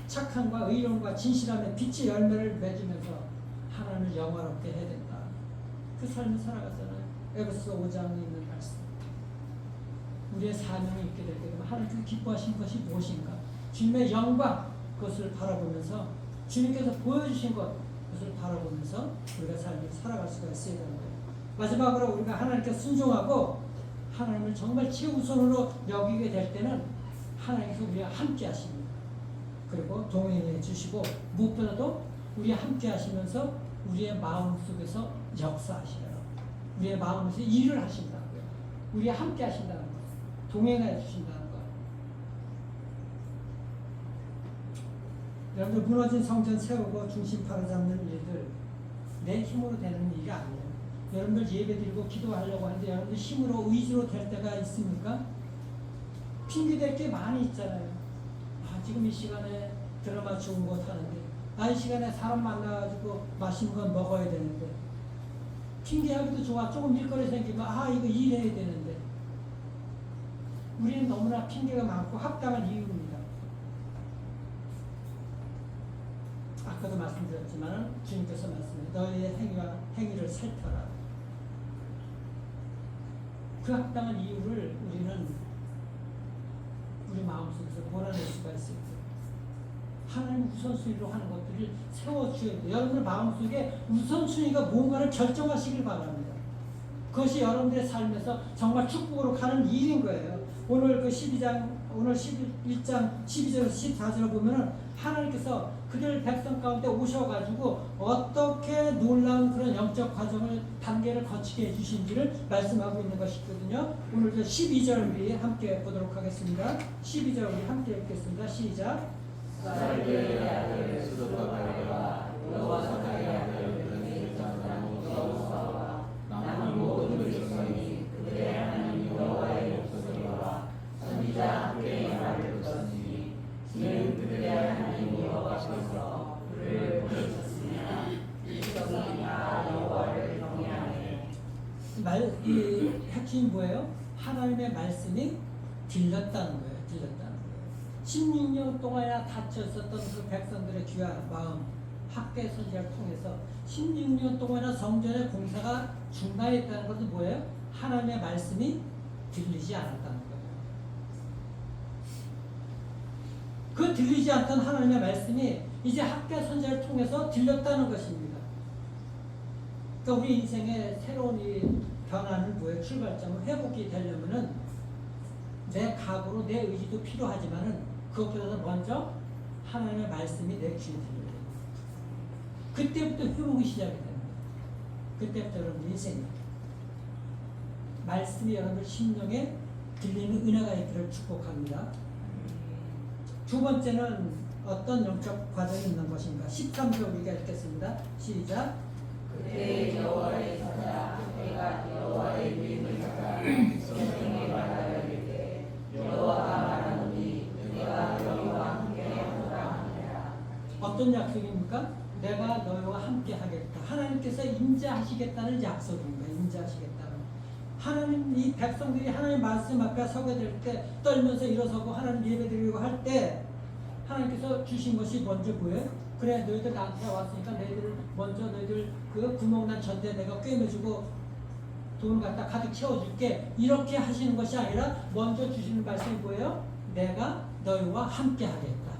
착함과 의로움과 진실함의 빛의 열매를 맺으면서 하나님을 영화롭게 해야 된다. 그 삶을 살아갔잖아요. 에베소 5장에 있는 말씀. 우리의 사명이 있게 될 때 하나님께서 기뻐하신 것이 무엇인가? 주님의 영광 그것을 바라보면서 주님께서 보여주신 그것을 바라보면서 우리가 삶을 살아갈 수가 있어야 되는 거예요. 마지막으로 우리가 하나님께 순종하고 하나님을 정말 최우선으로 여기게 될 때는 하나님께서 우리와 함께 하십니다. 그리고 동행해 주시고 무엇보다도 우리와 함께 하시면서 우리의 마음 속에서 역사하시려고 우리의 마음에서 일을 하신다고요. 우리와 함께 하신다는 것, 동행해 주신다는 것. 여러분들 무너진 성전 세우고 중심 바로잡는 일들 내 힘으로 되는 일이 아니에요. 여러분들 예배드리고 기도하려고 하는데 여러분들 힘으로 의지로 될 때가 있습니까? 핑계댈 게 많이 있잖아요. 지금 이 시간에 드라마 좋은 것 하는데 이 시간에 사람 만나가지고 맛있는 건 먹어야 되는데 핑계하기도 좋아. 조금 일거리 생기면 이거 일해야 되는데 우리는 너무나 핑계가 많고 합당한 이유입니다. 아까도 말씀드렸지만 주님께서 말씀해 너희의 행위를 살펴라. 그 합당한 이유를 우리는 우리 마음속에서 몰아낼 수가 있을 거예요. 하나님 우선순위로 하는 것들을 세워주셔야 돼요. 여러분들 마음속에 우선순위가 뭔가를 결정하시길 바랍니다. 그것이 여러분들의 삶에서 정말 축복으로 가는 일인 거예요. 오늘 그 12장, 오늘 11장 12절에서 14절을 보면은 하나님께서 그들 백성 가운데 오셔가지고 어떻게 놀라운 그런 영적 과정을 단계를 거치게 해주신지를 말씀하고 있는 것이거든요. 오늘 12절 우리 함께 보도록 하겠습니다. 12절 우리 함께 읽겠습니다. 시작. 사울의 아들 스도바벨과 여호사다의 아들 베니다고 여호사와 남은 모든 백성이 그들의 하나님 여호와의 목소리와 선지자 함께 말을 듣었으니 이는 그들의 하나님 여호와께서 그를 보내셨으나 백성이나 여호와를 경외하네. 이 핵심이 뭐예요? 하나님의 말씀이 들렸다는 거예요. 들렸다는 거예요. 16년 동안이나 닫혀있었던 그 백성들의 귀한 마음, 학계 선지자를 통해서 16년 동안이나 성전의 공사가 중단했다는 것은 뭐예요? 하나님의 말씀이 들리지 않았다는 거예요. 그 들리지 않던 하나님의 말씀이 이제 학계 선지자를 통해서 들렸다는 것입니다. 그러니까 우리 인생의 새로운 이 변화는 뭐예요? 출발점은 회복이 되려면은 내 각오로 내 의지도 필요하지만은 그것보다도 먼저 하나님의 말씀이 내 귀에 들려요. 그때부터 회복이 시작이 됩니다. 그때부터 여러분 인생이 말씀이 여러분 심령에 들리는 은혜가 있기를 축복합니다. 두 번째는 어떤 영적 과정이 있는 것인가? 13절 우리가 읽겠습니다. 시작. 그때 여호와의 사자 내가 여호와의 이름을 받아 성령의 바다를 이르되 여호와가 말하노니 내가 너희와 함께 하노라 하니라. 어떤 약속입니까? 내가 너희와 함께 하겠다. 하나님께서 임재하시겠다는 약속입니다. 임재하시겠다는. 하나님 이 백성들이 하나님 말씀 앞에 서게 될 때 떨면서 일어서고 하나님 예배드리고 할 때 하나님께서 주신 것이 먼저 뭐예요? 그래 너희들 나한테 왔으니까 너희들 먼저 너희들 그 구멍난 전대 내가 꿰매주고 돈을 갖다 가득 채워줄게. 이렇게 하시는 것이 아니라 먼저 주시는 말씀이 뭐예요? 내가 너희와 함께 하겠다.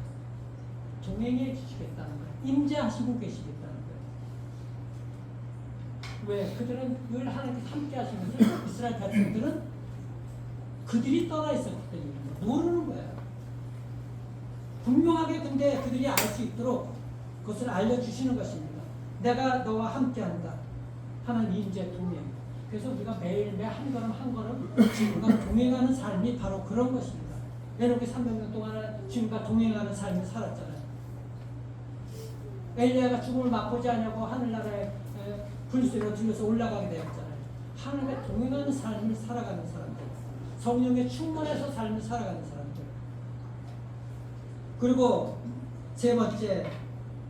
동행해 주시겠다는 거예요. 임재하시고 계시겠다는 거예요. 왜? 그들은 늘 하나님께서 함께 하시면서 이스라엘 백성들은 그들이 떠나 있었기 때문에 모르는 거예요. 분명하게 근데 그들이 알 수 있도록 그것을 알려주시는 것입니다. 내가 너와 함께한다. 하나님 임재 동행. 그래서 우리가 매일매일 한 걸음 한 걸음 주님과 동행하는 삶이 바로 그런 것입니다. 에녹이 300년 동안 주님과 동행하는 삶을 살았잖아요. 엘리야가 죽음을 맛보지 않냐고 하늘나라에 불소리로 들려서 올라가게 되었잖아요. 하늘과 동행하는 삶을 살아가는 사람들, 성령에 충만해서 삶을 살아가는 사람들. 그리고 세 번째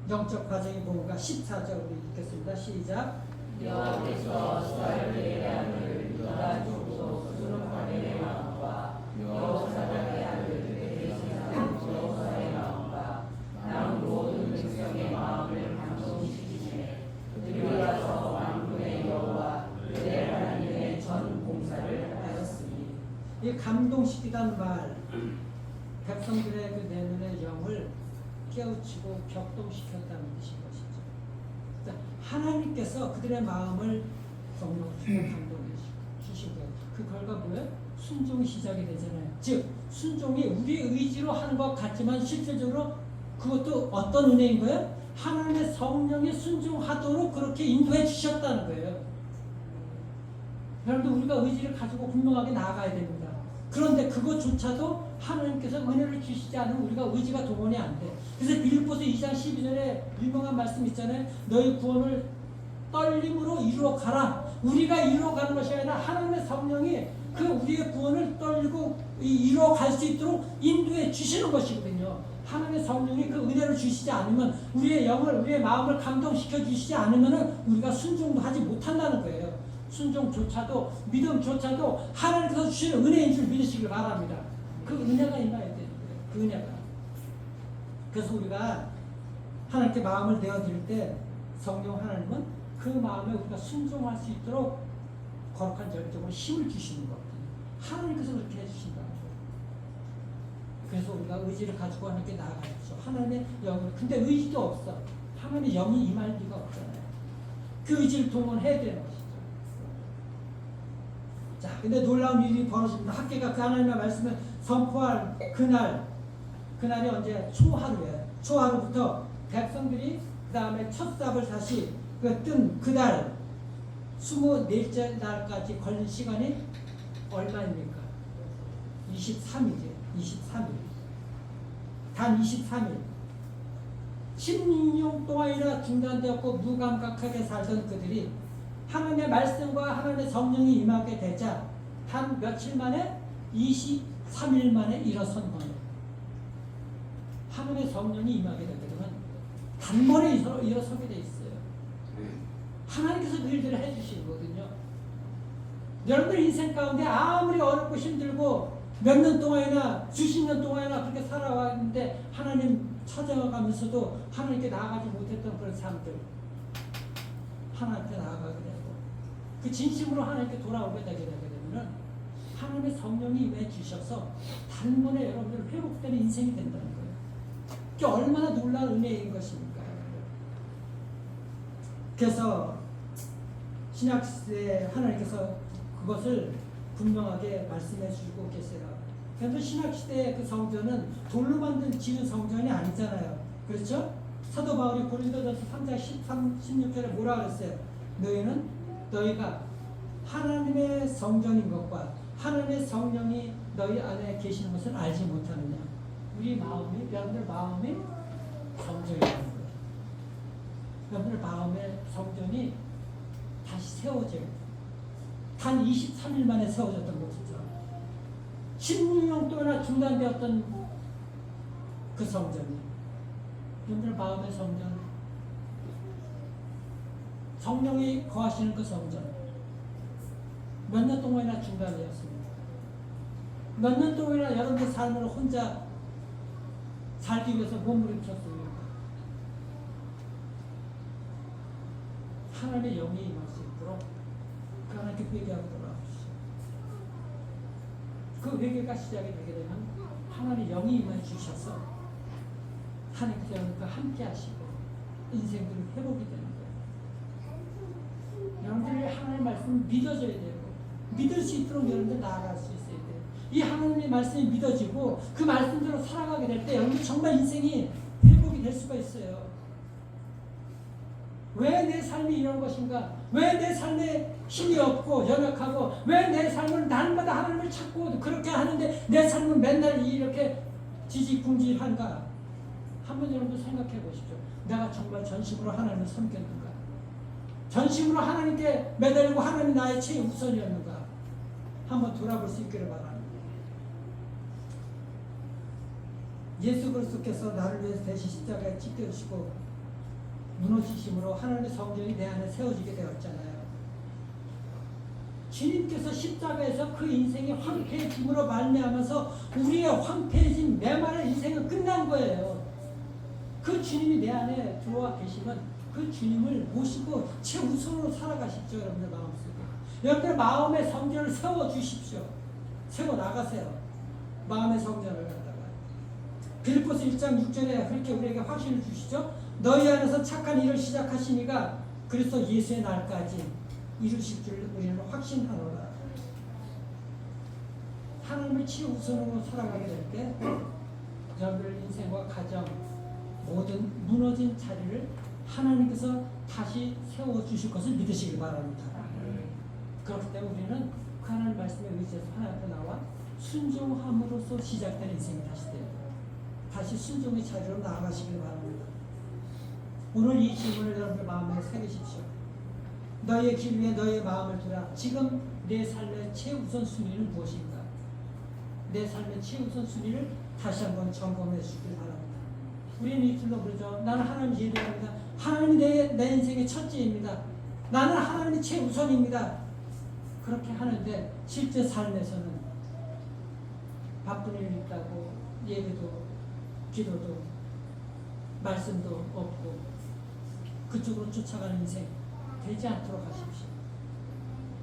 영적 과정이 뭔가 14절 우리 읽겠습니다. 시작. 여호와께서 이스라엘의 아들 유다 족속 수르바벨의 마음과 여호사닥의 아들 베데스의 여호사의 마음과 남 모든 백성의 마음을 감동시키시네. 들으라서 만군의 여호와 그의 하나님의 전 공사를 하였으니. 이 감동시키다는 말, 백성들의 그 내면의 영을 깨우치고 격동시켰다는 뜻인 것이죠. 그러니까 하나님께서 그들의 마음을 성령으로 감동해 주신 거예요. 그 결과 뭐예요? 순종이 시작이 되잖아요. 즉 순종이 우리의 의지로 하는 것 같지만 실질적으로 그것도 어떤 은혜인 거예요? 하나님의 성령이 순종하도록 그렇게 인도해 주셨다는 거예요. 여러분들 우리가 의지를 가지고 분명하게 나아가야 됩니다. 그런데 그것조차도 하나님께서 은혜를 주시지 않으면 우리가 의지가 동원이 안 돼. 그래서 빌립보서 2장 12절에 유명한 말씀 있잖아요. 너희 구원을 떨림으로 이루어 가라. 우리가 이루어 가는 것이 아니라 하나님의 성령이 그 우리의 구원을 떨리고 이루어 갈 수 있도록 인도해 주시는 것이거든요. 하나님의 성령이 그 은혜를 주시지 않으면 우리의 영을, 우리의 마음을 감동시켜 주시지 않으면 우리가 순종도 하지 못한다는 거예요. 순종조차도, 믿음조차도 하나님께서 주시는 은혜인 줄 믿으시길 바랍니다. 그 은혜가 임해야 되는 거예요. 그 은혜가. 그래서 우리가 하나님께 마음을 내어드릴 때 성령 하나님은 그 마음에 우리가 순종할 수 있도록 거룩한 절정으로 힘을 주시는 거거든요. 하나님께서 그렇게 해주신다는 거예요. 그래서 우리가 의지를 가지고 하나님께 나아가야죠. 하나님의 영을. 근데 의지도 없어. 하나님의 영이 임할 리가 없잖아요. 그 의지를 동원해야 되는 것이죠. 자, 근데 놀라운 일이 벌어집니다. 학계가 그 하나님의 말씀을 선포할 그날이 언제? 초하루예요. 초하루부터 백성들이 그 다음에 첫 삽을 다시 뜬 그날 24째 날까지 걸린 시간이 얼마입니까? 23일이에요. 23일. 단 23일. 16년 동안이나 중단되었고 무감각하게 살던 그들이 하나님의 말씀과 하나님의 성령이 임하게 되자 단 며칠 만에 23일 만에 일어선 거예요. 하나님의 성령이 임하게 되게 되면 단번에 일어서게 돼 있어요. 하나님께서 그 일들을 해주시는 거거든요. 여러분들 인생 가운데 아무리 어렵고 힘들고 몇 년 동안이나 수십 년 동안이나 그렇게 살아왔는데 하나님 찾아가면서도 하나님께 나아가지 못했던 그런 삶들, 하나님께 나아가게 되고 그 진심으로 하나님께 돌아오게 되게 되면 하나님의 성령이 임해 주셔서 단번에 여러분들 회복되는 인생이 된다는 거예요. 그게 얼마나 놀라운 은혜인 것입니까? 그래서 신약시대에 하나님께서 그것을 분명하게 말씀해 주시고 계세요. 그런데 신약시대의 그 성전은 돌로 만든 지은 성전이 아니잖아요. 그렇죠? 사도 바울이 고린도전서 3장 16절에 뭐라 그랬어요? 너희가 하나님의 성전인 것과 하나님의 성령이 너희 안에 계시는 것을 알지 못하느냐. 우리 마음이, 여러분들 마음이 성전이라는 거예요. 여러분들 마음의 성전이 다시 세워져요. 단 23일 만에 세워졌던 것이죠. 16년 동안 중단되었던 그 성전이 여러분들 마음의 성전, 성령이 거하시는 그 성전 몇 년 동안이나 중단되었습니다. 몇 년 동안이나 여러분의 삶을 혼자 살기 위해서 몸부림쳤어요. 하나님의 영이 임할 수 있도록 그 하나님께 회개하고 돌아오시죠. 그 회개가 시작이 되게 되면 하나님의 영이 임해 주셔서 하나님께서 여러분과 함께 하시고 인생들이 회복이 되는 거예요. 여러분들이 하나님의 말씀을 믿어줘야 되고 믿을 수 있도록 여러분들 나아갈 수 있어야 돼요. 이 하나님의 말씀이 믿어지고 그 말씀대로 살아가게 될 때 여러분들 정말 인생이 회복이 될 수가 있어요. 왜 내 삶이 이런 것인가? 왜 내 삶에 힘이 없고 연약하고 왜 내 삶을 날마다 하나님을 찾고 그렇게 하는데 내 삶은 맨날 이렇게 지지궁질한가? 한번 여러분 생각해 보십시오. 내가 정말 전심으로 하나님을 섬겼는가? 전심으로 하나님께 매달리고 하나님이 나의 최우선이었는가? 한번 돌아볼 수 있기를 바랍니다. 예수 그리스도께서 나를 위해서 대신 십자가에 찢겨주시고 무너지심으로 하나님의 성전이 내 안에 세워지게 되었잖아요. 주님께서 십자가에서 그 인생이 황폐해짐으로 말미암아서 우리의 황폐해진 메마른 인생은 끝난 거예요. 그 주님이 내 안에 들어와 계시면 그 주님을 모시고 최우선으로 살아가십시오. 여러분들 마음속에. 여러분들 마음의 성전을 세워주십시오. 세워나가세요. 마음의 성전을 갖다가. 빌립보서 1장 6절에 그렇게 우리에게 확신을 주시죠. 너희 안에서 착한 일을 시작하시니가 그리스도 예수의 날까지 이루실 줄 우리는 확신하노라. 하나님을 최우선으로 살아가게 될 때 여러분들 인생과 가정 모든 무너진 자리를 하나님께서 다시 세워주실 것을 믿으시길 바랍니다. 그렇기 때문에 우리는 그 하나님 말씀에 의지해서 하나님 앞에 나와 순종함으로써 시작된 인생이 다시 돼요. 다시 순종의 자리로 나아가시길 바랍니다. 오늘 이 질문을 여러분들 마음에 새기십시오. 너희의 길 위에 너희의 마음을 두라. 지금 내 삶의 최우선 순위는 무엇인가? 내 삶의 최우선 순위를 다시 한번 점검해 주길 바랍니다. 우리는 이틀로 그러죠. 나는 하나님 예배합니다. 하나님이 내 인생의 첫째입니다. 나는 하나님이 최우선입니다. 그렇게 하는데 실제 삶에서는 바쁜 일이 있다고 예배도 기도도 말씀도 없고 그쪽으로 쫓아가는 인생 되지 않도록 하십시오.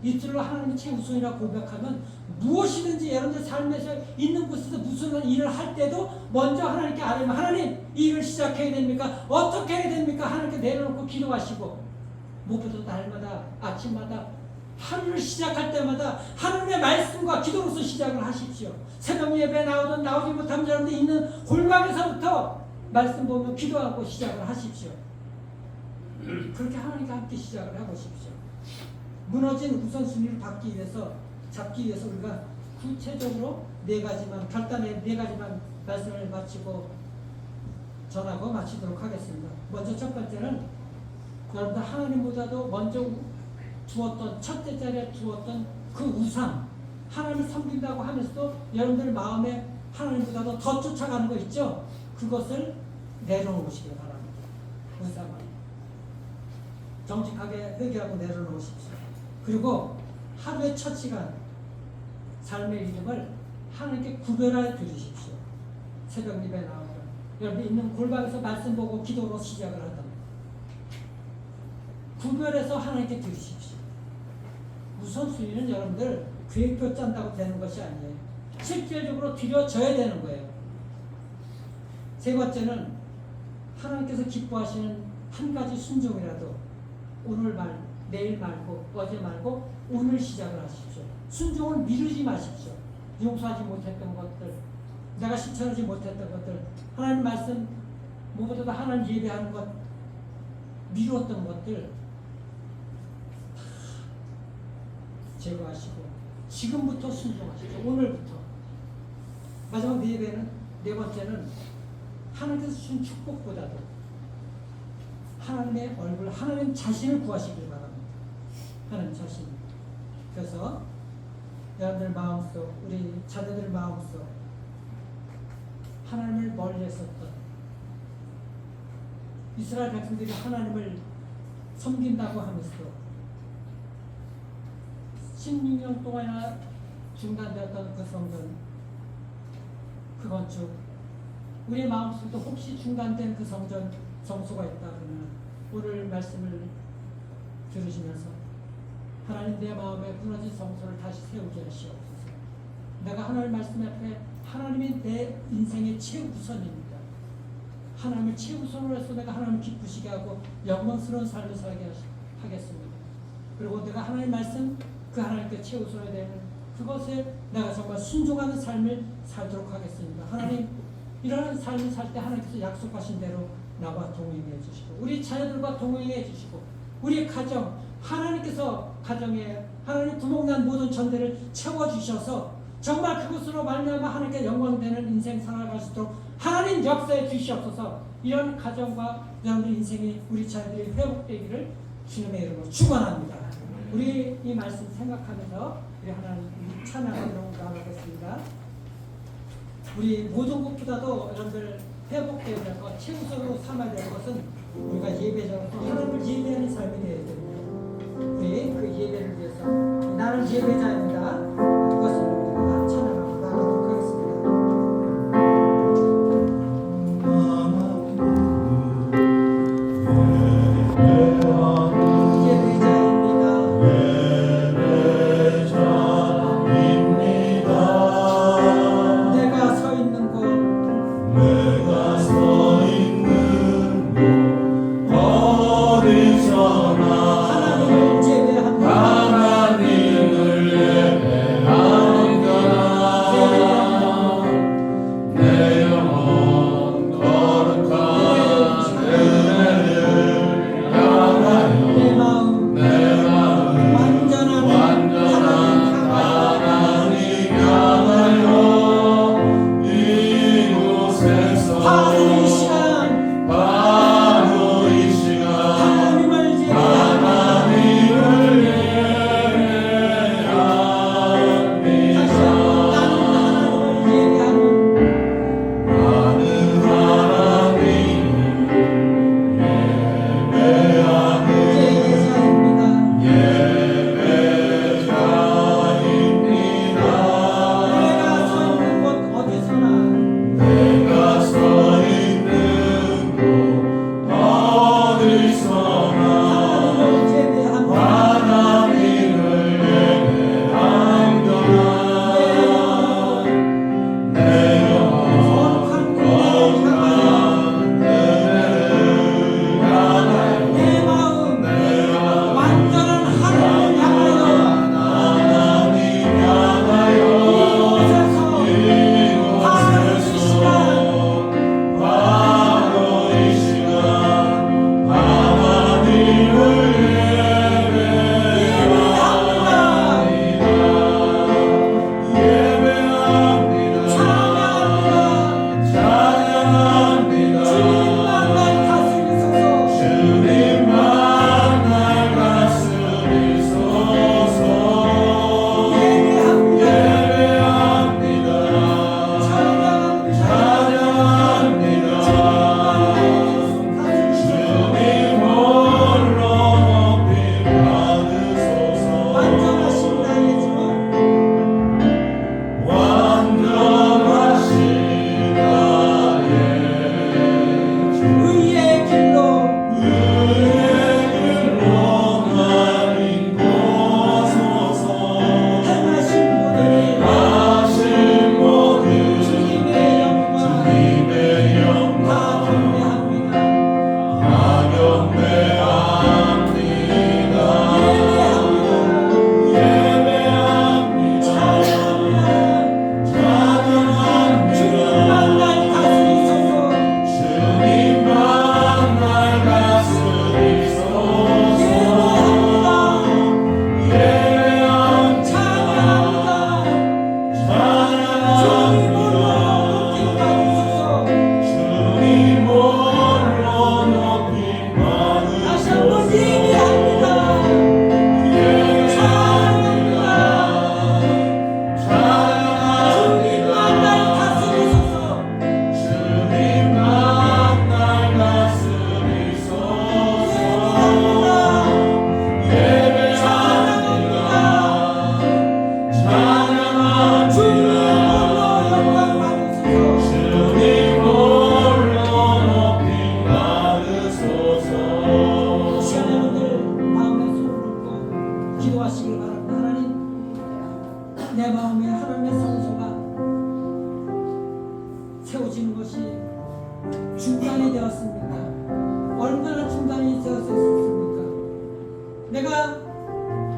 이틀로 하나님이 최우선이라고 고백하면 무엇이든지 여러분들 삶에서 있는 곳에서 무슨 일을 할 때도 먼저 하나님께 아뢰면 하나님 이 일을 시작해야 됩니까? 어떻게 해야 됩니까? 하나님께 내려놓고 기도하시고 무엇보다 날마다 아침마다 하루를 시작할 때마다 하나님의 말씀과 기도로서 시작을 하십시오. 새벽 예배 나오든 나오지 못한 사람들 있는 골방에서부터 말씀 보며 기도하고 시작을 하십시오. 그렇게 하나님과 함께 시작을 해보십시오. 무너진 우선순위를 잡기 위해서 우리가 구체적으로 결단의 네 가지만 말씀을 마치고 전하고 마치도록 하겠습니다. 먼저 첫 번째는 여러분들 하나님보다도 먼저 두었던 첫째 자리에 두었던 그 우상 하나님을 섬긴다고 하면서도 여러분들 마음에 하나님보다도 더 쫓아가는 거 있죠? 그것을 내려놓으시길 바랍니다. 우상을 정직하게 회개하고 내려놓으십시오. 그리고 하루의 첫 시간 삶의 이름을 하나님께 구별하여 드리십시오. 새벽 예배 나오면 여러분 있는 골방에서 말씀 보고 기도로 시작을 하던 구별해서 하나님께 드리십시오. 우선순위는 여러분들 계획표 짠다고 되는 것이 아니에요. 실질적으로 드려져야 되는 거예요. 세 번째는 하나님께서 기뻐하시는 한 가지 순종이라도 내일 말고 어제 말고 오늘 시작을 하십시오. 순종을 미루지 마십시오. 용서하지 못했던 것들, 내가 실천하지 못했던 것들, 하나님 말씀 무엇보다 하나님 예배하는 것 미루었던 것들 제거하시고 지금부터 순종하십시오. 오늘부터. 마지막 네 번째는 하나님께서 주신 축복보다도 하나님의 얼굴, 하나님 자신을 구하시길 바랍니다. 하나님 자신. 그래서 여러분들 마음속, 우리 자녀들 마음속 하나님을 멀리했었던 이스라엘 백성들이 하나님을 섬긴다고 하면서도 16년 동안이나 중단되었던 그 성전, 그 건축, 우리의 마음속도 혹시 중단된 그 성전 성소가 있다 그러면 오늘 말씀을 들으시면서 하나님 내 마음에 무너진 성소를 다시 세우게 하시옵소서. 내가 하나님 말씀 앞에 하나님이 내 인생의 최우선입니다. 하나님을 최우선으로 해서 내가 하나님을 기쁘시게 하고 영광스러운 삶을 살게 하겠습니다. 그리고 내가 하나님 말씀 그 하나님께 최우선이 되는 그것에 내가 정말 순종하는 삶을 살도록 하겠습니다. 하나님 이러한 삶을 살 때 하나님께서 약속하신 대로 나와 동행해 주시고 우리 자녀들과 동행해 주시고 우리 가정 하나님께서 가정에 하나님 구멍난 모든 전대를 채워주셔서 정말 그것으로 말미암아 하나님께 영광되는 인생 살아갈 수 있도록 하나님 역사해 주시옵소서. 이런 가정과 여러분들 인생이 우리 자녀들이 회복되기를 주님의 이름으로 축원합니다. 우리 이 말씀 생각하면서 우리 하나님 찬양하도록 나가겠습니다. 우리 모든 것보다도 여러분들 회복되어야 될 것, 최우선으로 삼아야 될 것은 우리가 예배자로서 하나님을 예배하는 삶이 되어야 됩니다. 우리 그 예배를 위해서 나는 예배자입니다. 그것을 우리가 찬양하고 나가도록 하겠습니다. 중단이 되었습니까? 얼마나 중단이 되었습니까? 내가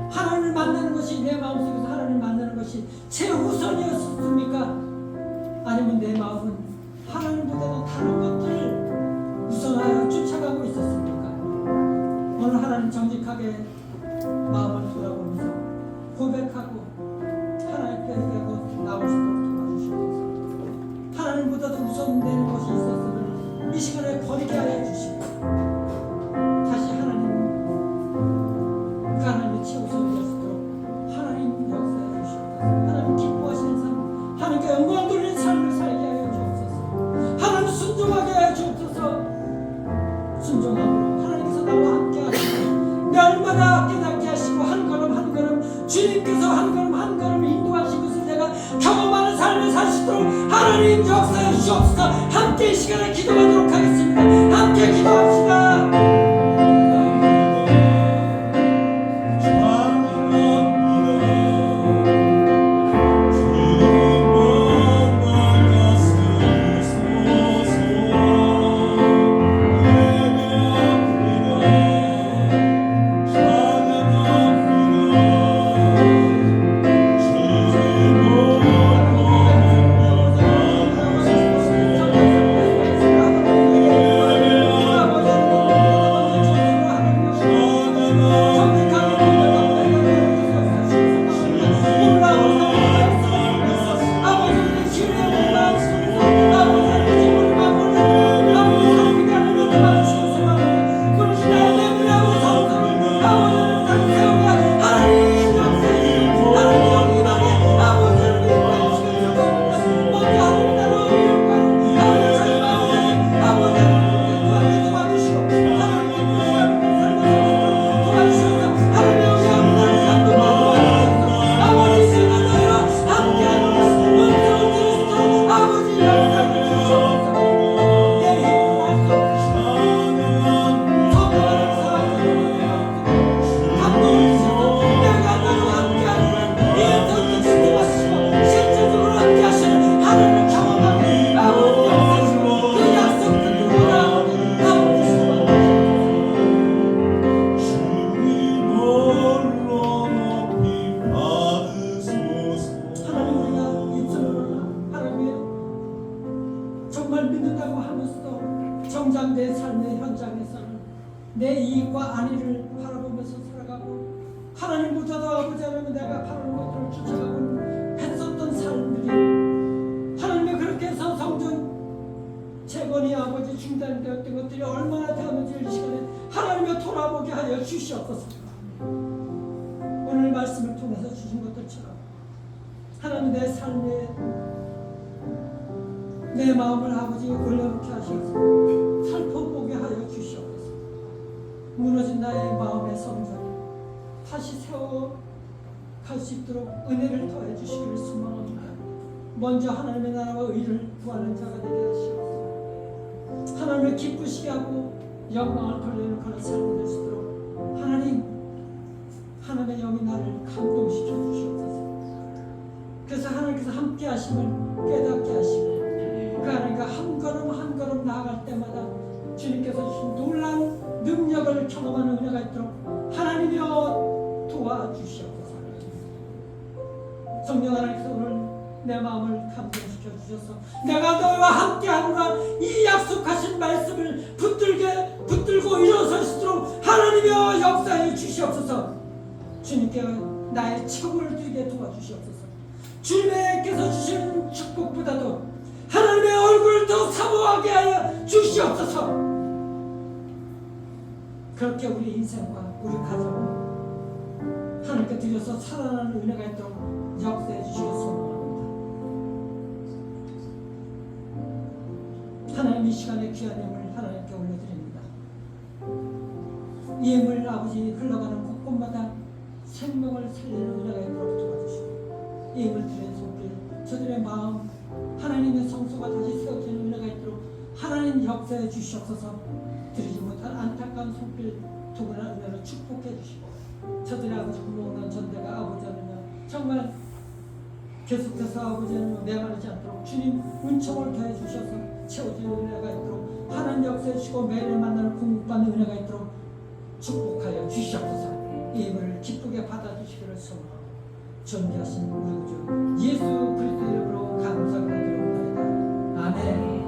하나님을 만나는 것이 내 마음속에서 하나님을 만나는 것이 최우선이었습니까? 아니면 내 마음은 하나님보다도 다른 것들을 우선하여 쫓아가고 있었습니까? 오늘 하나님 정직하게 마음을 돌아보면서 고백하고 하나님께 회개하고 한 걸음 한 걸음 인도하신 것을 내가 경험하는 삶을 살 수 있도록 하나님 역사해 주옵소서. 함께 이 시간에 기도하도록 하겠습니다. 함께 기도합시다. 정말 믿는다고 하면서도 정작 내 삶의 현장에서는 내 이익과 안위를 바라보면서 살아가고 하나님보다도 아버지 하나님 내가 바라는 것들을 쫓아가고 했었던 삶들이 하나님의 그렇게 해서 성전 재건이 아버지 중단되었던 것들이 얼마나 되었는지 이 시간에 하나님의 돌아보게 하여 주시옵소서. 오늘 말씀을 통해서 주신 것들처럼 하나님 내 삶에 내 마음을 아버지 올려놓게 하셔서 살펴보게 하여 주시옵소서. 무너진 나의 마음의 성전을 다시 세워갈 수 있도록 은혜를 더해 주시기를 소망합니다. 먼저 하나님의 나라와 의를 구하는 자가 되게 하시옵소서. 하나님을 기쁘시게 하고 영광을 돌리는 그런 삶이 될 수 있도록 하나님의 영이 나를 감동시켜 주시옵소서. 그래서 하나님께서 함께 하심을 깨닫게 하시고 그 하나님과 한 걸음 한 걸음 나아갈 때마다 주님께서 주신 놀라운 능력을 경험하는 은혜가 있도록 하나님이여 도와주시옵소서. 성령 하나님께서 오늘 내 마음을 감동시켜 주셔서 내가 너희와 함께하노라 이 약속하신 말씀을 붙들고 일어설 수 있도록 하나님이여 역사해 주시옵소서. 주님께 나의 처구를 드리게 도와주시옵소서. 주님께서 주시는 축복보다도 하나님의 얼굴을 더 사모하게 하여 주시옵소서. 그렇게 우리 인생과 우리 가정을 하나님께 드려서 살아나는 은혜가 있도록 역사해 주시길 소망합니다. 하나님 이 시간에 귀한 예물 하나님께 올려드립니다. 예물 아버지 흘러가는 곳곳마다 생명을 살리는 은혜가 있도록 도와주시고 예물들의 손길 저들의 마음 하나님의 성소가 다시 세워지는 은혜가 있도록 하나님 역사해 주시옵소서. 드리지 못한 안타까운 손길 두분한 은혜로 축복해 주시고 저들의 아버지 굶어오는 전대가 아버지 하느냐 정말 계속해서 아버지 하느냐 메마르지 않도록 주님 은총을 더해 주셔서 채워지는 은혜가 있도록 하나님 역사해 주시고 매일 만나는 공급받는 은혜가 있도록 축복하여 주시옵소서. 이 예물을 기쁘게 받아주시기를 소망하고 존귀하신 우리 주 예수 그리스도 이름으로 감사드립니다. 아멘.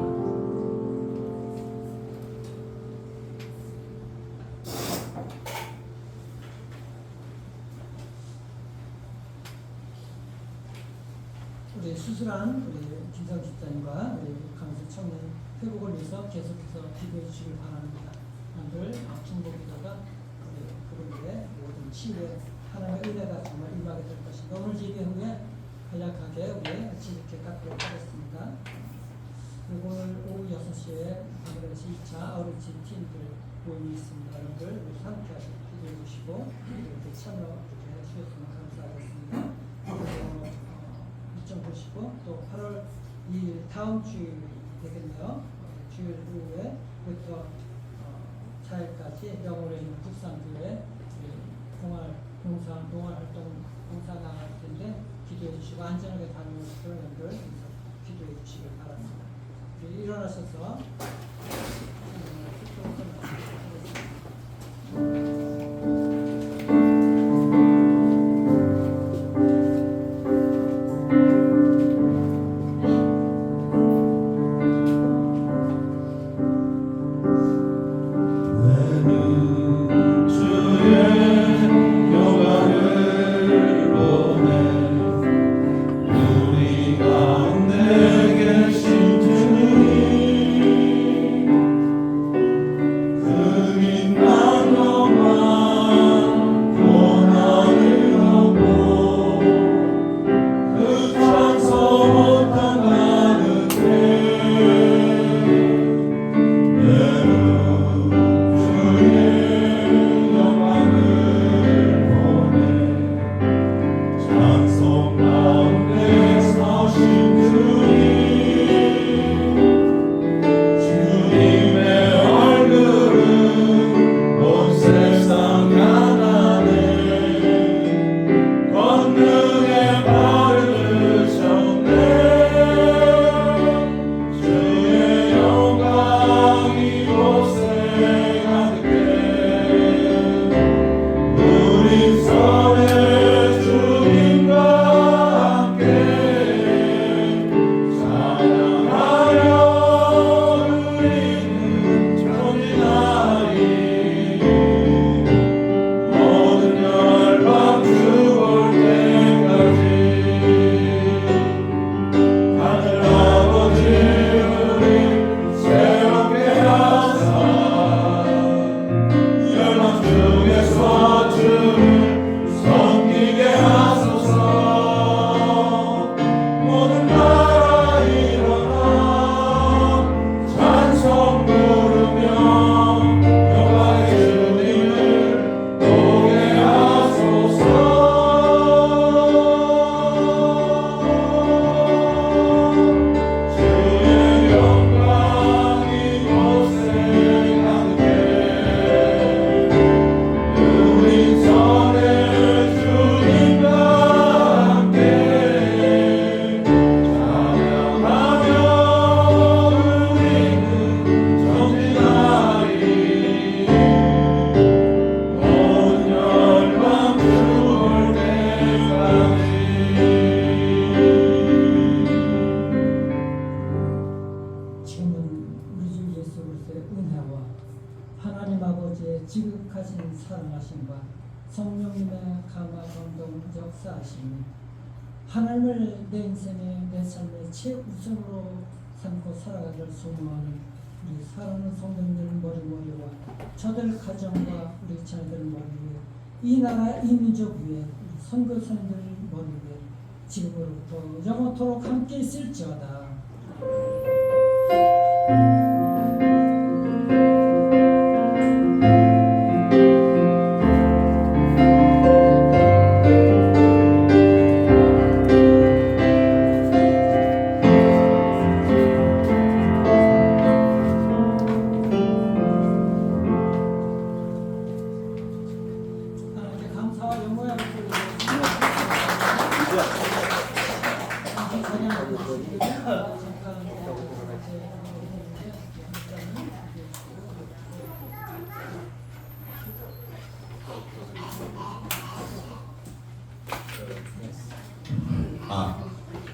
우리 수술한 우리 김상 집사님과 우리 강수 청년 회복을 위해서 계속해서 기도해 주시길 바랍니다. 오늘 중보기도가 그분들의 모든 치유에 하나님의 은혜가 정말 임하게 될 것입니다. 오늘 예배 후에 간략하게 우리 지식회 갖도록 하겠습니다. 그리고 오늘 오후 6시에 하늘에서 2차 아우리치 팀들 모임이 있습니다. 여러분들 함께 기도해 주시고 이렇게 참여해 주셨으면 감사하겠습니다. 이 다음 주 되겠네요. 주일 후에부터 4일까지 영월에 있는 국산교회 동아활동 봉사 나갈 텐데 기도해 주시고 안전하게 다녀오시도록 여러분들 기도해 주시길 바랍니다. 일어나셔서 축복 지극하신 사랑하심과 성령님의 감화 감동 역사하심이 하나님을 내 인생의 내 삶의 최우선으로 삼고 살아가기를 소망하는 우리 사랑하는 성도님들 머리머리와 저들 가정과 우리 자녀들 머리 위에 이 나라 이 민족 위에 선교사님들 머리 위에 지금으로부터 영원토록 함께 있을지어다.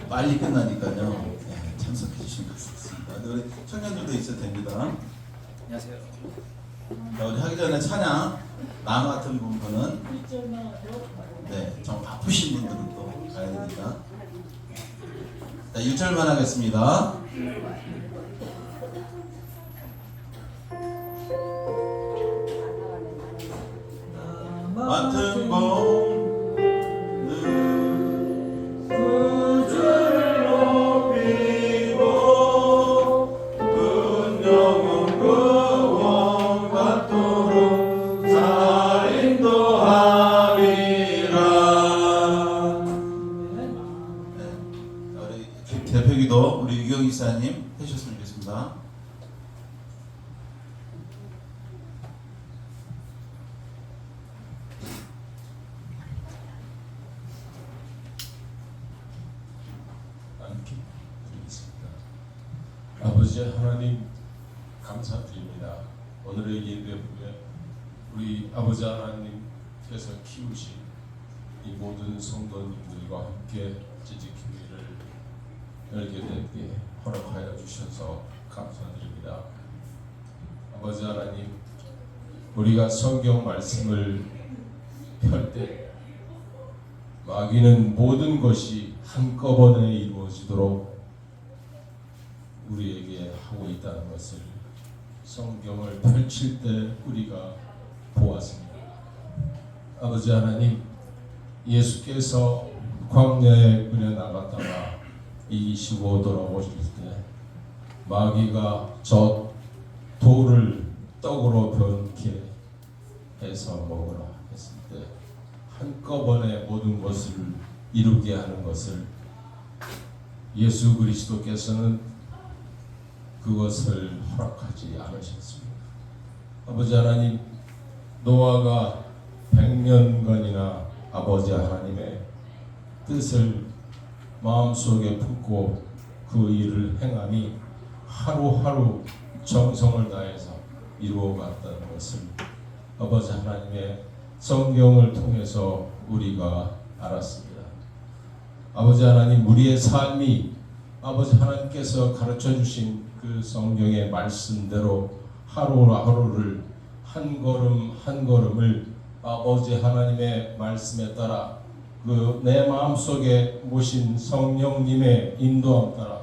빨리 끝나니까요. 네, 참석해 주신 것 같습니다. 우리 청년들도 있어도 됩니다. 안녕하세요. 자, 우리 하기 전에 찬양 나무 같은 부분은 좀 바쁘신 분들은 또 가야 되니까. 자, 1절만 하겠습니다. 맡은 봄 대표기도 우리 유경 이사님 해주셨으면 좋겠습니다. 안기 드리겠습니다. 아버지 하나님 감사드립니다. 오늘의 예배 후에 우리 아버지 하나님께서 키우신 이 모든 성도님들과 함께 지지교회를 열게 되게 허락하여 주셔서 감사드립니다. 아버지 하나님, 우리가 성경 말씀을 펼 때 마귀는 모든 것이 한꺼번에 이루어지도록 우리에게 하고 있다는 것을 성경을 펼칠 때 우리가 보았습니다. 아버지 하나님, 예수께서 광야에 끌려 나갔다가 이기시고 돌아오실 때 마귀가 저 돌을 떡으로 변케 해서 먹으라 했을 때 한꺼번에 모든 것을 이루게 하는 것을 예수 그리스도께서는 그것을 허락하지 않으셨습니다. 아버지 하나님, 노아가 100년간이나 아버지 하나님의 뜻을 마음속에 품고 그 일을 행하니 하루하루 정성을 다해서 이루어갔다는 것을 아버지 하나님의 성경을 통해서 우리가 알았습니다. 아버지 하나님, 우리의 삶이 아버지 하나님께서 가르쳐 주신 그 성경의 말씀대로 하루하루를 한 걸음 한 걸음을 아버지 하나님의 말씀에 따라 그 내 마음속에 모신 성령님의 인도함 따라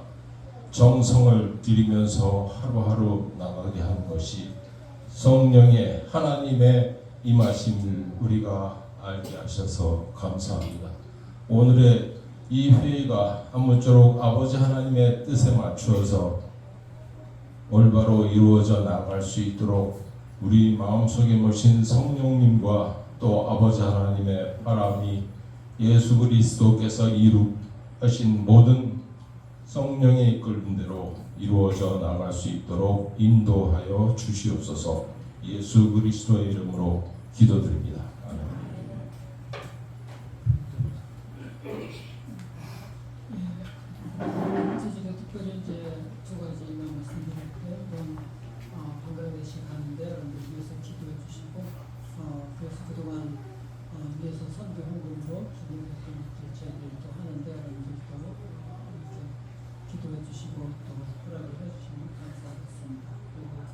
정성을 들이면서 하루하루 나가게 하는 것이 성령의 하나님의 임하심을 우리가 알게 하셔서 감사합니다. 오늘의 이 회의가 아무쪼록 아버지 하나님의 뜻에 맞추어서 올바로 이루어져 나갈 수 있도록 우리 마음속에 모신 성령님과 또 아버지 하나님의 바람이 예수 그리스도께서 이루하신 모든 성령의 이끌림 대로 이루어져 나갈 수 있도록 인도하여 주시옵소서. 예수 그리스도의 이름으로 기도드립니다. 아멘. 제가 특별히 이제 두 가지만 말씀드릴게요. 방글라데시 가는데 여러분들 위해서 기도해 주시고, 그래서 그동안 위해서 선교 홍보로 주님 저희들도 하는데 여러분들도 이렇게 기도해 주시고 또 허락을 해주시면 감사하겠습니다. 그리고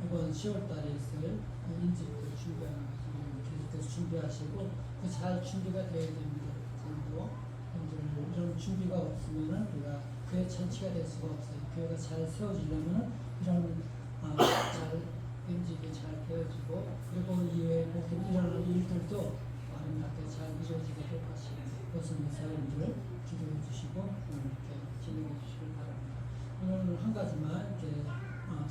이번 10월달에 있을 인집도 준비하는 것을 계속해서 준비하시고 그 잘 준비가 되어야 됩니다. 그리고 이런 준비가 없으면은 우리가 교회 전체가 될 수가 없어요. 교회가 잘 세워지려면은 이런 잘 인집이 잘 되어지고 그리고 이외에 모든 일어나는 일들도 아름답게 잘 이루어지도록 하시는 것을 위해서 여러분들 기도해 주시고 이렇게 진행해 주시길 바랍니다. 오늘 한 가지만 이렇게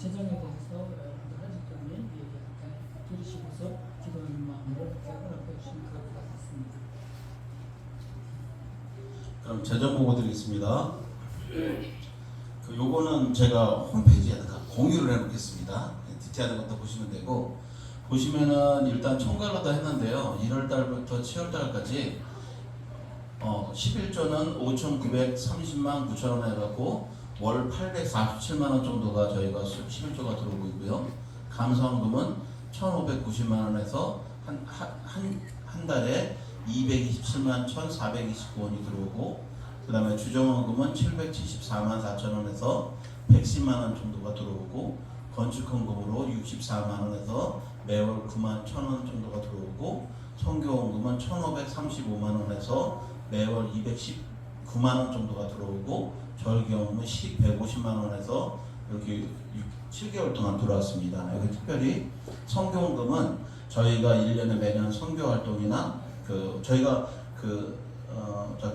재정에 대해서 여러분들 하실 때문에 얘기할까 들으시고서 기도하는 마음으로 이렇게 허락해 주시면 좋을 것 같습니다. 그럼 재정 보고 드리겠습니다. 요거는 제가 홈페이지에다가 공유를 해놓겠습니다. 디테일한 것도 보시면 되고, 보시면은 일단 총괄로도 했는데요. 1월달부터 7월달까지 11조는 5,930만 9천원 해갖고 월 847만원 정도가 저희가 11조가 들어오고 있고요. 감사원금은 1,590만원에서 한 달에 227만 1,429원이 들어오고, 그 다음에 주정원금은 774만 4천원에서 110만원 정도가 들어오고, 건축헌금으로 64만원에서 매월 9만 1,000원 정도가 들어오고, 선교원금은 1,535만원에서 매월 219만원 정도가 들어오고, 절기원금은 150만원에서 이렇게 7개월 동안 들어왔습니다. 여기 특별히 선교원금은 저희가 1년에 매년 선교활동이나 저희가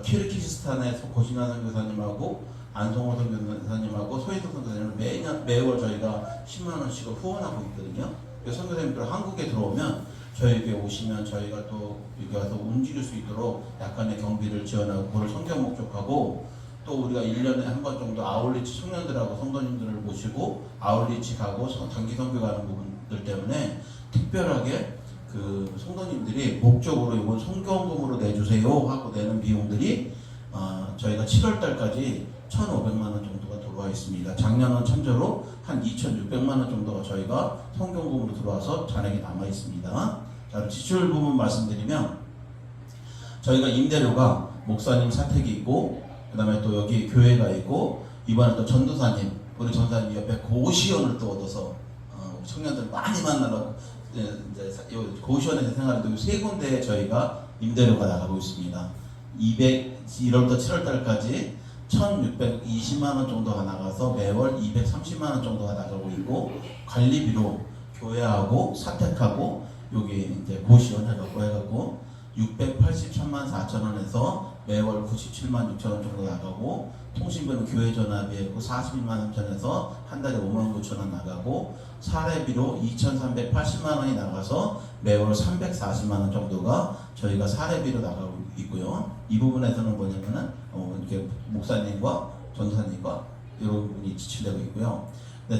키르기스탄에서 고신하 선교사님하고 안성호 선교사님하고 소희석 선교사님을 매월 저희가 10만원씩을 후원하고 있거든요. 선교사님들 한국에 들어오면 저희에게 오시면 저희가 또 여기 와서 움직일 수 있도록 약간의 경비를 지원하고 그걸 선교 목적하고, 또 우리가 1년에 한 번 정도 아울리치 청년들하고 성도님들을 모시고 아울리치 가고 단기 선교 가는 부분들 때문에 특별하게 그 성도님들이 목적으로 이건 성교원금으로 내주세요 하고 내는 비용들이 저희가 7월 달까지 1,500만 원 정도가 들어와 있습니다. 작년은 참조로 한 2,600만 원 정도가 저희가 성교원금으로 들어와서 잔액이 남아 있습니다. 자, 지출 부분 말씀드리면 저희가 임대료가 목사님 사택이 있고 그 다음에 또 여기 교회가 있고 이번에 또 전도사님 우리 전도사님 옆에 고시원을 또 얻어서 청년들 많이 만나러 이제 고시원에서 생활해도 세 군데에 저희가 임대료가 나가고 있습니다. 1월부터 7월 달까지 1,620만 원 정도가 나가서 매월 230만 원 정도가 나가고 있고 관리비로 교회하고 사택하고 여기 이제 고시원 해갖고 683만 4천 원에서 매월 97만 6천 원 정도 나가고 통신비는 교회 전화비에 41만 3천에서 한 달에 5만 9천 원 나가고 사례비로 2,380만 원이 나가서 매월 340만 원 정도가 저희가 사례비로 나가고 있고요. 이 부분에서는 뭐냐면은 이렇게 목사님과 전사님과 이런 부분이 지출되고 있고요.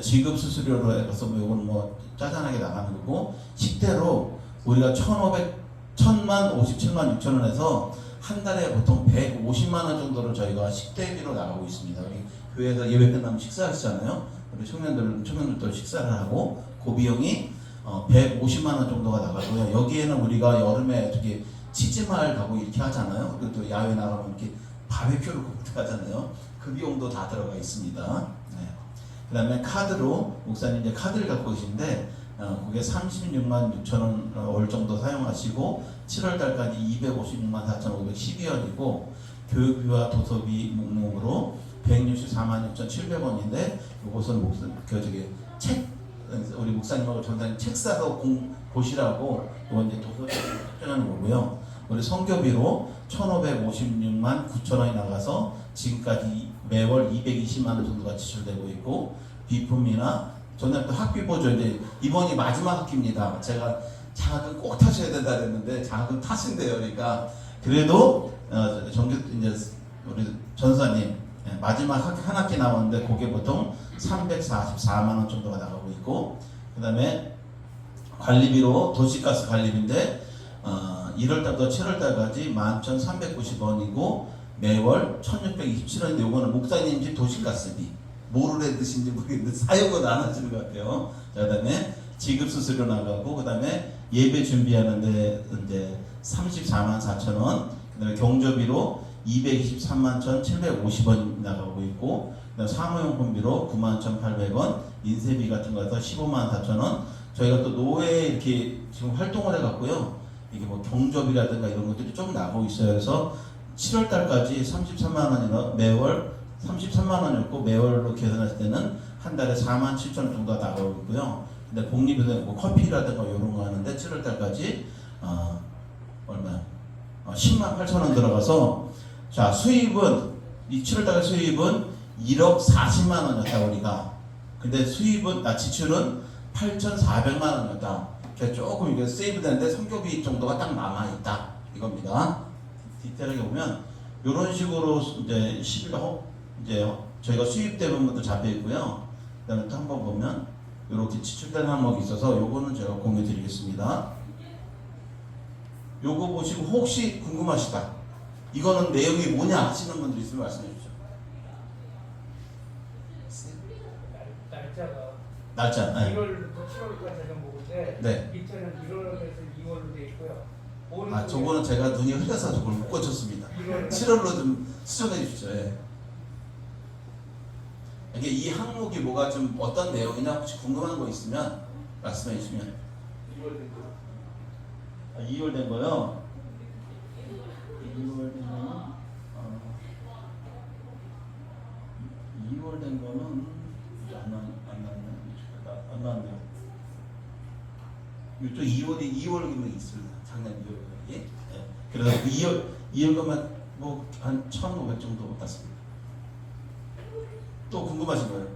지급 수수료로 해서 이건 뭐 짜잔하게 나가는 거고 식대로 우리가 1,000만 57만 6천 원에서 한 달에 보통 150만 원 정도를 저희가 식대비로 나가고 있습니다. 우리 교회에서 예배 끝나면 식사하시잖아요. 우리 청년들도 식사를 하고 그 비용이 150만 원 정도가 나가고요. 여기에는 우리가 여름에 어떻게 치즈마을 가고 이렇게 하잖아요. 그리고 또 야외 나가면 이렇게 바베큐를 하잖아요. 그 비용도 다 들어가 있습니다. 네. 그 다음에 카드로 목사님 이제 카드를 갖고 계신데 그게 36만 6천 원 월 정도 사용하시고 7월 달까지 256만 4,512원이고 교육비와 도서비 목록으로 164만 6,700원인데 이것은 우리 목사님하고 전사님 책 사서 보시라고 이건 이제 도서비 특별한 거고요. 우리 선교비로 1,556만 9천 원이 나가서 지금까지 매월 220만 원 정도가 지출되고 있고 비품이나 저는 또 학비 보조 이제 이번이 마지막 학기입니다. 제가 장학금 꼭 타셔야 된다 그랬는데 장학금 타신대요. 그러니까 그래도 정규 이제 우리 전사님 마지막 한 학기 남았는데 그게 보통 344만 원 정도가 나가고 있고 그다음에 관리비로 도시가스 관리비인데 1월달부터 7월달까지 11,390원이고 매월 1,627원인데 이거는 목사님 집 도시가스비 뭐를 해 드신지 모르겠는데 사용은 안 하시는 것 같아요. 자, 그다음에 지급 수수료 나가고 그다음에 예배 준비하는데 이제 34만 4천 원, 그다음에 경조비로 223만 1,750원 나가고 있고 그다음에 사무용품비로 9만 1,800원, 인쇄비 같은 거에서 15만 4천 원. 저희가 또 노예 이렇게 지금 활동을 해갖고요. 이게 뭐 경조비라든가 이런 것들이 좀 나가고 있어요. 그래서 7월 달까지 33만 원이나 매월 33만 원이었고 매월로 계산했을 때는 한 달에 4만 7천 원 정도가 나가고 있고요. 근데 복리비도 뭐 커피라든가 이런 거 하는데 7월 달까지 얼마야? 10만 8천 원 들어가서 자 수입은 이 7월 달 수입은 1억 40만 원이었다 우리가. 근데 수입은 지출은 8,400만 원이었다. 조금 이게 세이브 되는데 선교비 정도가 딱 남아 있다 이겁니다. 디테일하게 보면 이런 식으로 이제 11호 이제 저희가 수입되는 것도 잡혀 있고요. 그다음에 또 한번 보면 이렇게 지출된 항목이 있어서 요거는 제가 공유 드리겠습니다. 요거 보시고 혹시 궁금하시다. 이거는 내용이 뭐냐 하시는 분들 있으면 말씀해 주십시오. 날짜. 네. 1월부터 7월까지 좀 보는데 네. 밑에는 1월에서 2월로 돼 있고요. 저거는 제가 눈이 흘려서 저걸 못 고쳤습니다. 7월로 좀 수정해 주십시오. 예. 이게 이 항목이 뭐가 좀 어떤 내용이냐 혹시 궁금한 거 있으면 말씀해 주시면. 2월 된 거. 2월 된 거요. 2월 된 거는 2월 된 거는 안 나왔네요. 이쪽 2월 금액이 있습니다. 작년 2월 금액이. 네. 그래서 2월 금액 뭐 한 1,500 정도 같습니다. 또 궁금하신 거예요?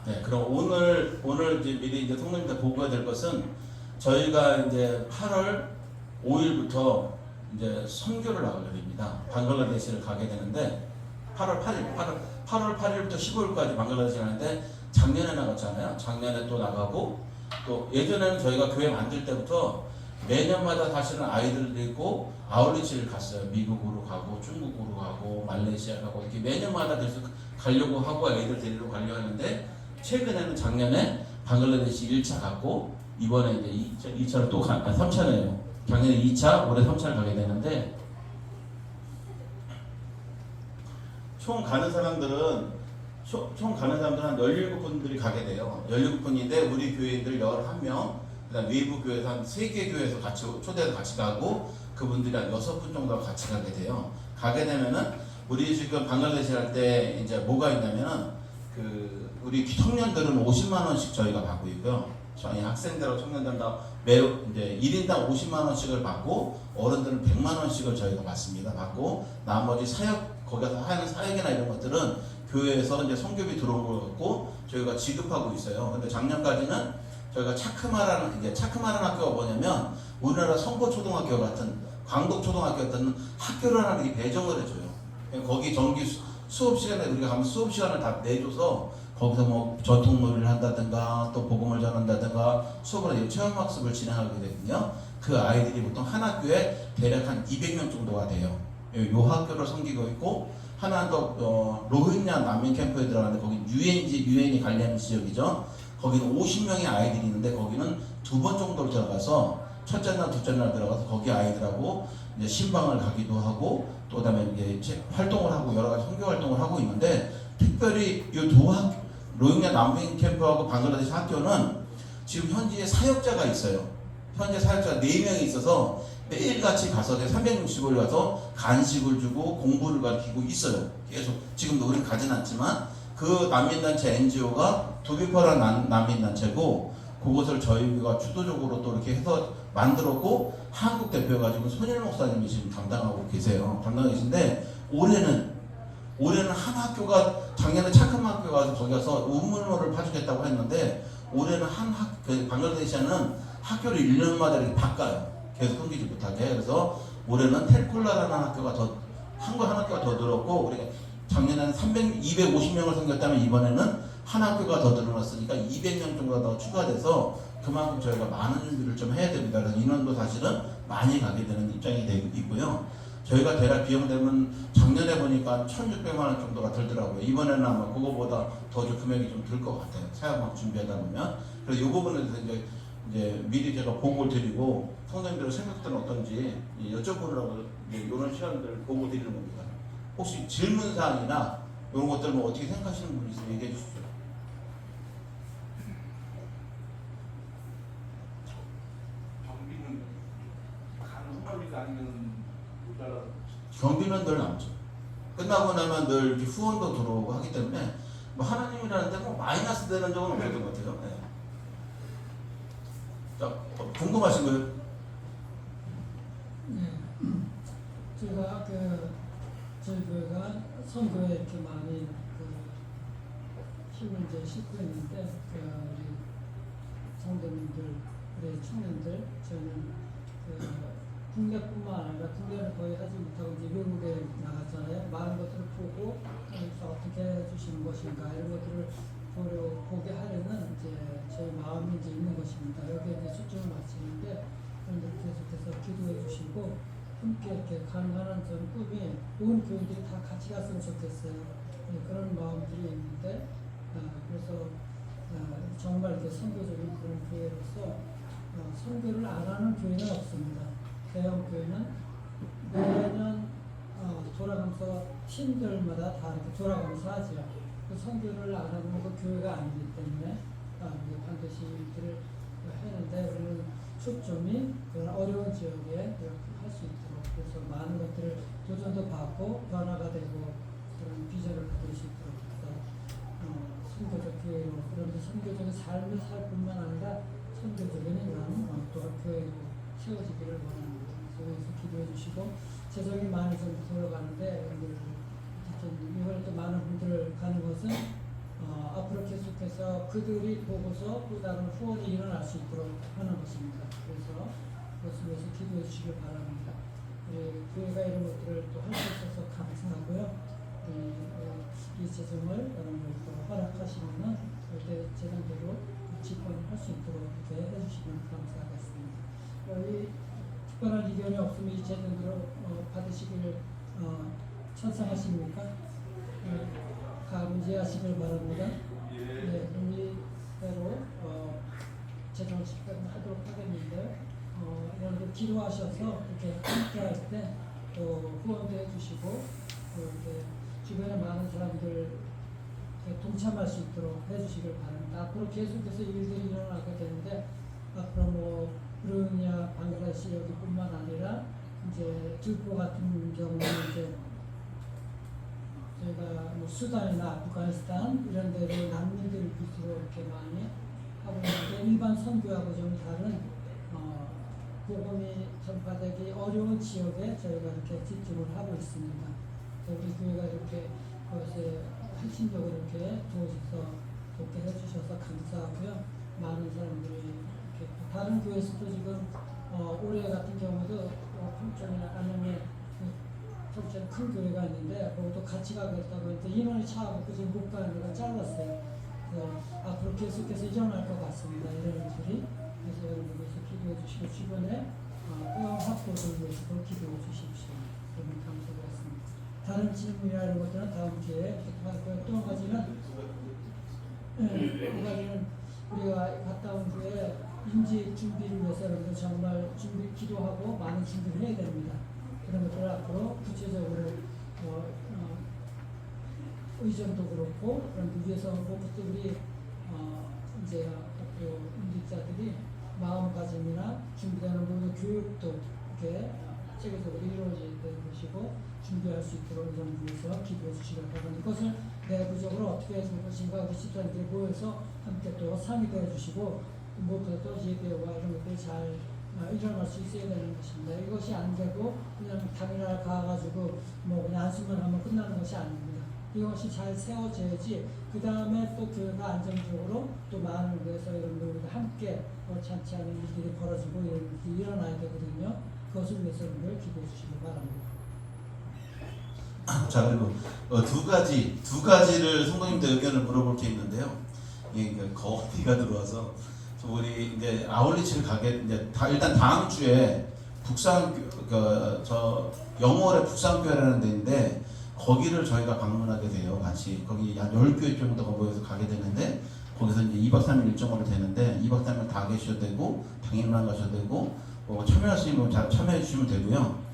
네, 그럼 오늘 이제 미리 이제 성도님들 보고해야 될 것은 저희가 이제 8월 5일부터 이제 선교를 나가게 됩니다. 방글라데시를 가게 되는데 8월 8일부터 15일까지 방글라데시 가는데 작년에 나갔잖아요. 작년에 또 나가고 또 예전에는 저희가 교회 만들 때부터 매년마다 사실은 아이들을 데리고 아울리치를 갔어요. 미국으로 가고 중국으로 가고 말레이시아 가고 이렇게 매년마다 계속 가려고 하고 애들 데리러 가려고 하는데 최근에는 작년에 방글라데시 1차 갔고 이번에 이제 2차를 또 3차네요. 작년에 2차, 올해 3차를 가게 되는데 총 가는 사람들은 한 17분들이 가게 돼요. 17분인데 우리 교회인들 11명, 그다음 외부 교회에서 한 3개 교회에서 같이 초대해서 같이 가고 그분들이 한 6분 정도 같이 가게 돼요. 가게 되면은 우리 지금 방글라데시 할 때 이제 뭐가 있냐면은 우리 청년들은 50만 원씩 저희가 받고 있고요. 저희 학생들하고 청년들 다 매우 이제 1인당 50만 원씩을 받고 어른들은 100만 원씩을 저희가 받습니다. 받고 나머지 거기서 하는 사역이나 이런 것들은 교회에서 이제 선교비 들어온 걸 갖고 저희가 지급하고 있어요. 근데 작년까지는 저희가 차크마라는 학교가 뭐냐면 우리나라 성포초등학교 같은 광덕초등학교 같은 학교를 하나 이렇게 배정을 해줘요. 거기 정기 수업 시간에 우리가 가면 수업 시간을 다 내줘서 거기서 뭐 전통놀이를 한다든가 또 복음을 전한다든가 수업을 해서 체험학습을 진행하게 되거든요. 그 아이들이 보통 한 학교에 대략 한 200명 정도가 돼요. 요 학교를 섬기고 있고 하나는 또 로힝야 난민 캠프에 들어가는데 거기 유엔이 관리하는 지역이죠. 거기는 50명의 아이들이 있는데 거기는 2번 정도를 들어가서 첫째 날, 둘째 날 들어가서 거기 아이들하고 이제 신방을 가기도 하고 또 그다음에 이제 활동을 하고 여러 가지 선교 활동을 하고 있는데 특별히 이 로힝야 난민 캠프하고 방글라데시 학교는 지금 현지에 사역자가 있어요. 현재 사역자가 4명이 있어서 매일같이 가서 365일 가서 간식을 주고 공부를 가르치고 있어요. 계속 지금도 우리는 가진 않지만 그 난민단체 NGO가 두비퍼라는 난민단체고 그것을 저희가 주도적으로 또 이렇게 해서 만들었고 한국 대표해가지고 손일 목사님이 지금 담당하고 계신데 올해는 한 학교가 작년에 착한 학교 가서 거기 가서 우물물을 파주겠다고 했는데 올해는 방글라데시아는 학교를 1년마다 이렇게 바꿔요. 계속 끊기지 못하게. 그래서 올해는 텔쿨라라는 학교가 한 학교가 더 늘었고 우리가 작년에는 250명을 섬겼다면 이번에는 한 학교가 더 늘어났으니까 200명 정도가 더 추가돼서 그만큼 저희가 많은 준비를 좀 해야 됩니다. 그래서 인원도 사실은 많이 가게 되는 입장이 되고 있고요. 저희가 대략 비용되면 작년에 보니까 1,600만 원 정도가 들더라고요. 이번에는 아마 그거보다 더 금액이 좀 들 것 같아요. 사역막 준비하다 보면. 그래서 이 부분에 대해서 이제 미리 제가 보고를 드리고 성도님들의 생각들은 어떤지 여쭤보려고 이런 시간들을 보고 드리는 겁니다. 혹시 질문사항이나 이런 것들 뭐 어떻게 생각하시는 분이 있으면 얘기해 주십시오. 경비는 가는 후반기가 아니면 모자라서 경비는 늘 남죠. 끝나고 나면 늘 이렇게 후원도 들어오고 하기 때문에 뭐 하나님이라는데 뭐 마이너스 되는 적은 없었던 것 같아요. 네. 자, 궁금하신 거예요? 네. 제가 저희 교회가 선교에 이렇게 많이 힘을 이제 싣고 있는데 우리 성도님들, 우리 청년들 저는 국내뿐만 아니라 국내는 거의 하지 못하고 이제 외국에 나갔잖아요. 많은 것들을 보고 어떻게 해주시는 것인가 이런 것들을 보게 하려는 이제 제 마음이 이제 있는 것입니다. 여기에 이제 초점을 맞추는데 여러분들 계속해서 기도해 주시고 함께 이렇게 가능한 전 꿈이 온 교인들이 다 같이 갔으면 좋겠어요. 그런 마음들이 있는데 그래서 정말 이렇게 선교적인 그런 교회로서 선교를 안 하는 교회는 없습니다. 대형 교회는 매년 돌아가면서 팀들마다 다 이렇게 돌아가면서 하죠. 그 선교를 안 하는 그 교회가 아니기 때문에 반드시 일들을 하는데 우리는 초점이 그런 어려운 지역에 할 수 있도록 그래서 많은 것들을 도전도 받고 변화가 되고 그런 비전을 가질 수 있도록 해서 선교적 교회로 그런데 선교적인 삶을 살 뿐만 아니라 선교적인 이런 또 교회로 세워지기를 원합니다. 그래서 기도해 주시고 재정이 많이 좀 들어가는데 이걸 또 많은 분들 가는 것은 앞으로 계속해서 그들이 보고서 또 다른 후원이 일어날 수 있도록 하는 것입니다. 그래서 그것을 위해서 기도해 주시길 바랍니다. 우리 교회가 이런 것들을 또 할 수 있어서 감사하고요. 이 재정을 여러분들 또 허락하시면은 절대 재정대로 집권할 수 있도록 이렇게 해주시면 감사하겠습니다. 이 특별한 의견이 없으면 이 재정대로 받으시길 찬성하십니까? 감지하시길 바랍니다. 네, 그럼 이대로 재정 집행하도록 하겠는데 여러분들 기도하셔서 이렇게 함께할 때 또 후원도 해주시고 또 이렇게 주변에 많은 사람들 동참할 수 있도록 해주시길 바랍니다. 앞으로 계속해서 일들이 일어나게 되는데 앞으로 뭐 브루니아, 방글라데시 여기뿐만 아니라 이제 들보 같은 경우는 이제 저희가 뭐 수단이나 아프가니스탄 이런 데로 난민들 위주로 이렇게 많이 하고 있는데 일반 선교하고 좀 다른 복음이 전파되기 어려운 지역에 저희가 이렇게 집중을 하고 있습니다. 우리 교회가 이렇게 그것에 핵심적으로 이렇게 도와주셔서 돕게 해주셔서 감사하고요. 많은 사람들이 이렇게 다른 교회에서도 지금 올해 같은 경우도 평촌이나 안양에 평촌 큰 교회가 있는데 거기도 같이 가겠다고 했는데 인원이 차고 지금 못 가는 데가 잘랐어요. 앞으로 계속해서 일어날 것 같습니다. 이런 일들이. 그래서 여러분께서 기도해 주시고 주변에 회원 확보를 위해서도 기도해 주십시오. 여러분 감사드리겠습니다. 다른 질문이나 이런 것들은 다음 기회에 하고요. 또 한 가지는 우리가 갔다 온 후에 임지 준비를 위해서 여러분들 정말 기도하고 많은 준비를 해야 됩니다. 그런 것들을 앞으로 구체적으로 의전도 그렇고 그런 위해서 그것도 우리 이제 앞으로 임직자들이 마음가짐이나 준비되는 모든 교육도 이렇게 체계적으로 이루어져야 되는 것이고 준비할 수 있도록 이런 위해서 기도해 주시길 바랍니다. 그것을 내부적으로 어떻게 해줄 것인가 우리 집사님들이 모여서 함께 또 상의도 해주시고 무엇보다 또 예배와 이런 것들이 잘 일어날 수 있어야 되는 것입니다. 이것이 안 되고 그냥 당일날 가가지고 뭐 그냥 안수만 하면 끝나는 것이 아닙니다. 이것이 잘 세워져야지 그 다음에 또 교회가 안정적으로 또 많은 곳에서 여러분들 함께 찬치 않은 일들이 벌어지고 이런 일이 일어나야 되거든요. 그것을 위해서 여러분들 기도해 주시기 바랍니다. 자, 그리고 두 가지를 성도님들 의견을 물어볼 게 있는데요. 이게 거기가 들어와서 우리 이제 아울리치를 가게 이제 일단 다음 주에 저 영월의 북산교회라는 데인데 거기를 저희가 방문하게 돼요. 같이 거기 한 10교회 정도가 모여서 가게 되는데 거기서 이제 2박 3일 일정으로 되는데 2박 3일 다 계셔도 되고 당일만 가셔도 되고 참여하시면 참여해 주시면 되고요.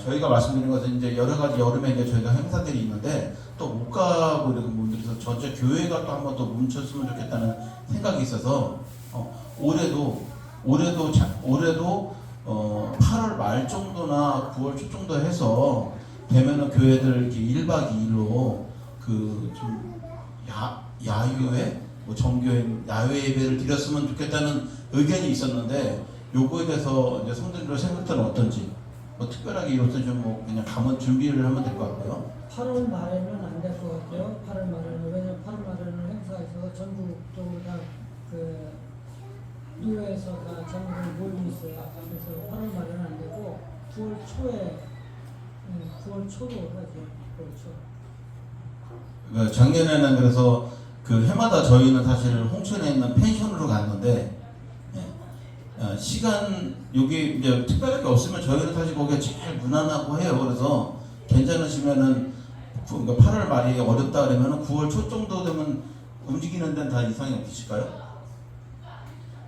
저희가 말씀드린 것은 이제 여러 가지 여름에 이제 저희가 행사들이 있는데 또 못 가고 이런 분들께서 전체 교회가 또 한 번 더 뭉쳤으면 좋겠다는 생각이 있어서 올해도 8월 말 정도나 9월 초 정도 해서 되면은 교회들 이렇게 1박 2일로 그 좀 야유회 정교회 야외 예배를 드렸으면 좋겠다는 의견이 있었는데 요거에 대해서 이제 성도님들 생각들은 어떤지 특별하게 이것도 좀 그냥 가면 준비를 하면 될 것 같고요. 8월 말에는 안 될 것 같아요. 8월 말에는 왜냐면 8월 말에는 행사에서 전국적으로 다그 누회에서가 전국을 모이고 있어요. 그래서 8월 말에는 안 되고 9월 초에 9월 초로 하죠. 9월 초. 작년에는 그래서 그 해마다 저희는 사실 홍천에 있는 펜션으로 갔는데 시간 여기 이제 특별하게 없으면 저희는 사실 거기가 제일 무난하고 해요. 그래서 괜찮으시면은 8월 말이 어렵다 그러면은 9월 초 정도 되면 움직이는 데는 다 이상이 없으실까요?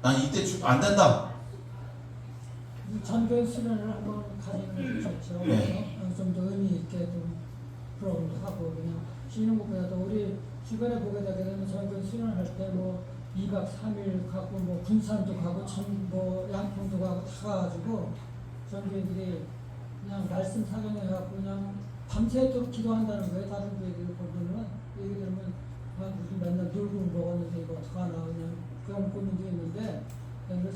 난 이때 안 된다. 전교회 수련을 한번 가지는 게 좋죠. 네. 좀 더 의미 있게 좀 프로그램도 하고 그냥 쉬는 것보다도 우리 주변에 보게 되게 되면 전교회 수련할 때 뭐 2박 3일 가고 뭐 군산도 가고 뭐 양평도 가고 다 가가지고 전교회들이 그냥 말씀 사경해 갖고 그냥 밤새도록 기도한다는 거예요. 다른 교회들 보면은 얘기 들으면 무슨 맨날 놀고 먹었는데 이거 어떡하나 그냥 그런 고민도 있는데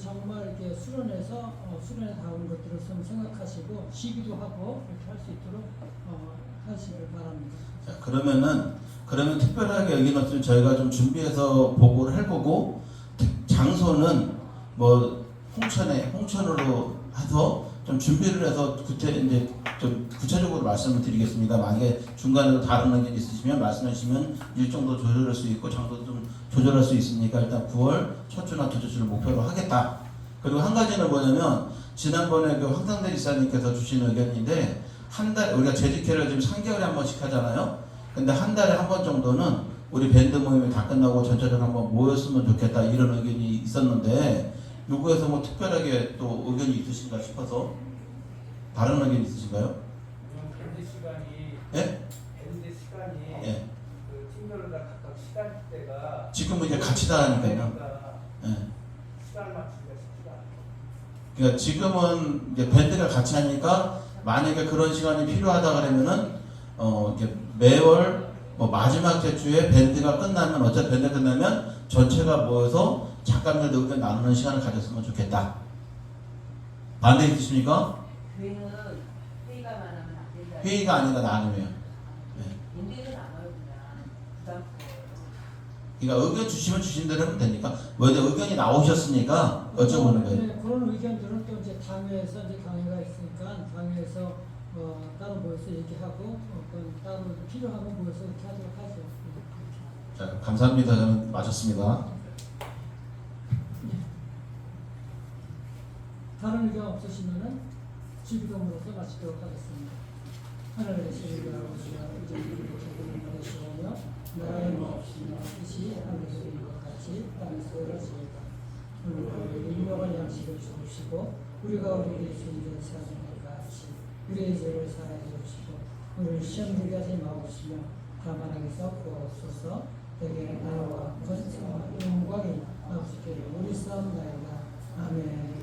정말 이렇게 수련해서 수련에 닿은 것들을 좀 생각하시고 시기도 하고 이렇게 할 수 있도록 하시길 바랍니다. 자, 그러면 특별하게 여기는 좀 저희가 좀 준비해서 보고를 할 거고 장소는 뭐 홍천으로 해서 좀 준비를 해서 이제 좀 구체적으로 말씀을 드리겠습니다. 만약에 중간에 다른 의견 있으시면 말씀해 주시면 일정도 조절할 수 있고 장소도 좀 조절할 수 있으니까 일단 9월 첫 주나 두째 주를 목표로 하겠다. 그리고 한 가지는 뭐냐면 지난번에 그 황상대 지사님께서 주신 의견인데 한 달 우리가 재직회를 지금 3개월에 한 번씩 하잖아요. 근데 한 달에 한 번 정도는 우리 밴드 모임이 다 끝나고 전체적으로 한번 모였으면 좋겠다 이런 의견이 있었는데 요거에서 뭐 특별하게 또 의견이 있으신가 싶어서 다른 의견 있으신가요? 밴드 시간이 예? 밴드 시간이 예. 그 팀별로 다 각각 시간대가 지금은 이제 같이 다 하니까요. 그러니까 예. 시간을 맞추기가 쉽지가 않아요. 그러니까 지금은 이제 밴드가 같이 하니까 만약에 그런 시간이 필요하다 그러면은 이렇게 매월 뭐 마지막 주에 밴드가 끝나면 어차피 밴드 끝나면 전체가 모여서 잠깐이라도 의견 나누는 시간을 가졌으면 좋겠다. 반대 있으십니까? 회의는 회의가만 하면 안 된다. 회의가 아니라 나눔이에요. 인대는 나눠요 그냥 부담스러워요. 그러니까 의견 주시면 주신 대로 하면 되니까 왜 의견이 나오셨으니까 여쭤보는 거예요. 네, 그런 의견들은 또 이제 당회에서 이제 강의가 있으니까 당회에서 따로 모여서 얘기하고 따로 필요하면 모여서 이렇게 하도록 하죠. 자, 감사합니다. 저는 마쳤습니다. 다른 의견 없으시면은 주기도문으로서 마치도록 하겠습니다. 하늘에 계신 우리 아버지가 이제부터 기쁨을 내시오며 나라의 마옵시며 뜻이 하늘에서 이룬 것 같이 땅에서 이루어지이다. 오늘 유명한 양식을 주시고 우리가 우리에게 죄인된 사람과 같이 우리의 죄를 사하여 주시고 우리를 시험 들게 하지 마옵시며 다만 악에서 구하옵소서. 내게 나라와 권세와 영광이 아버지께 우리 싸움나이다. 아멘.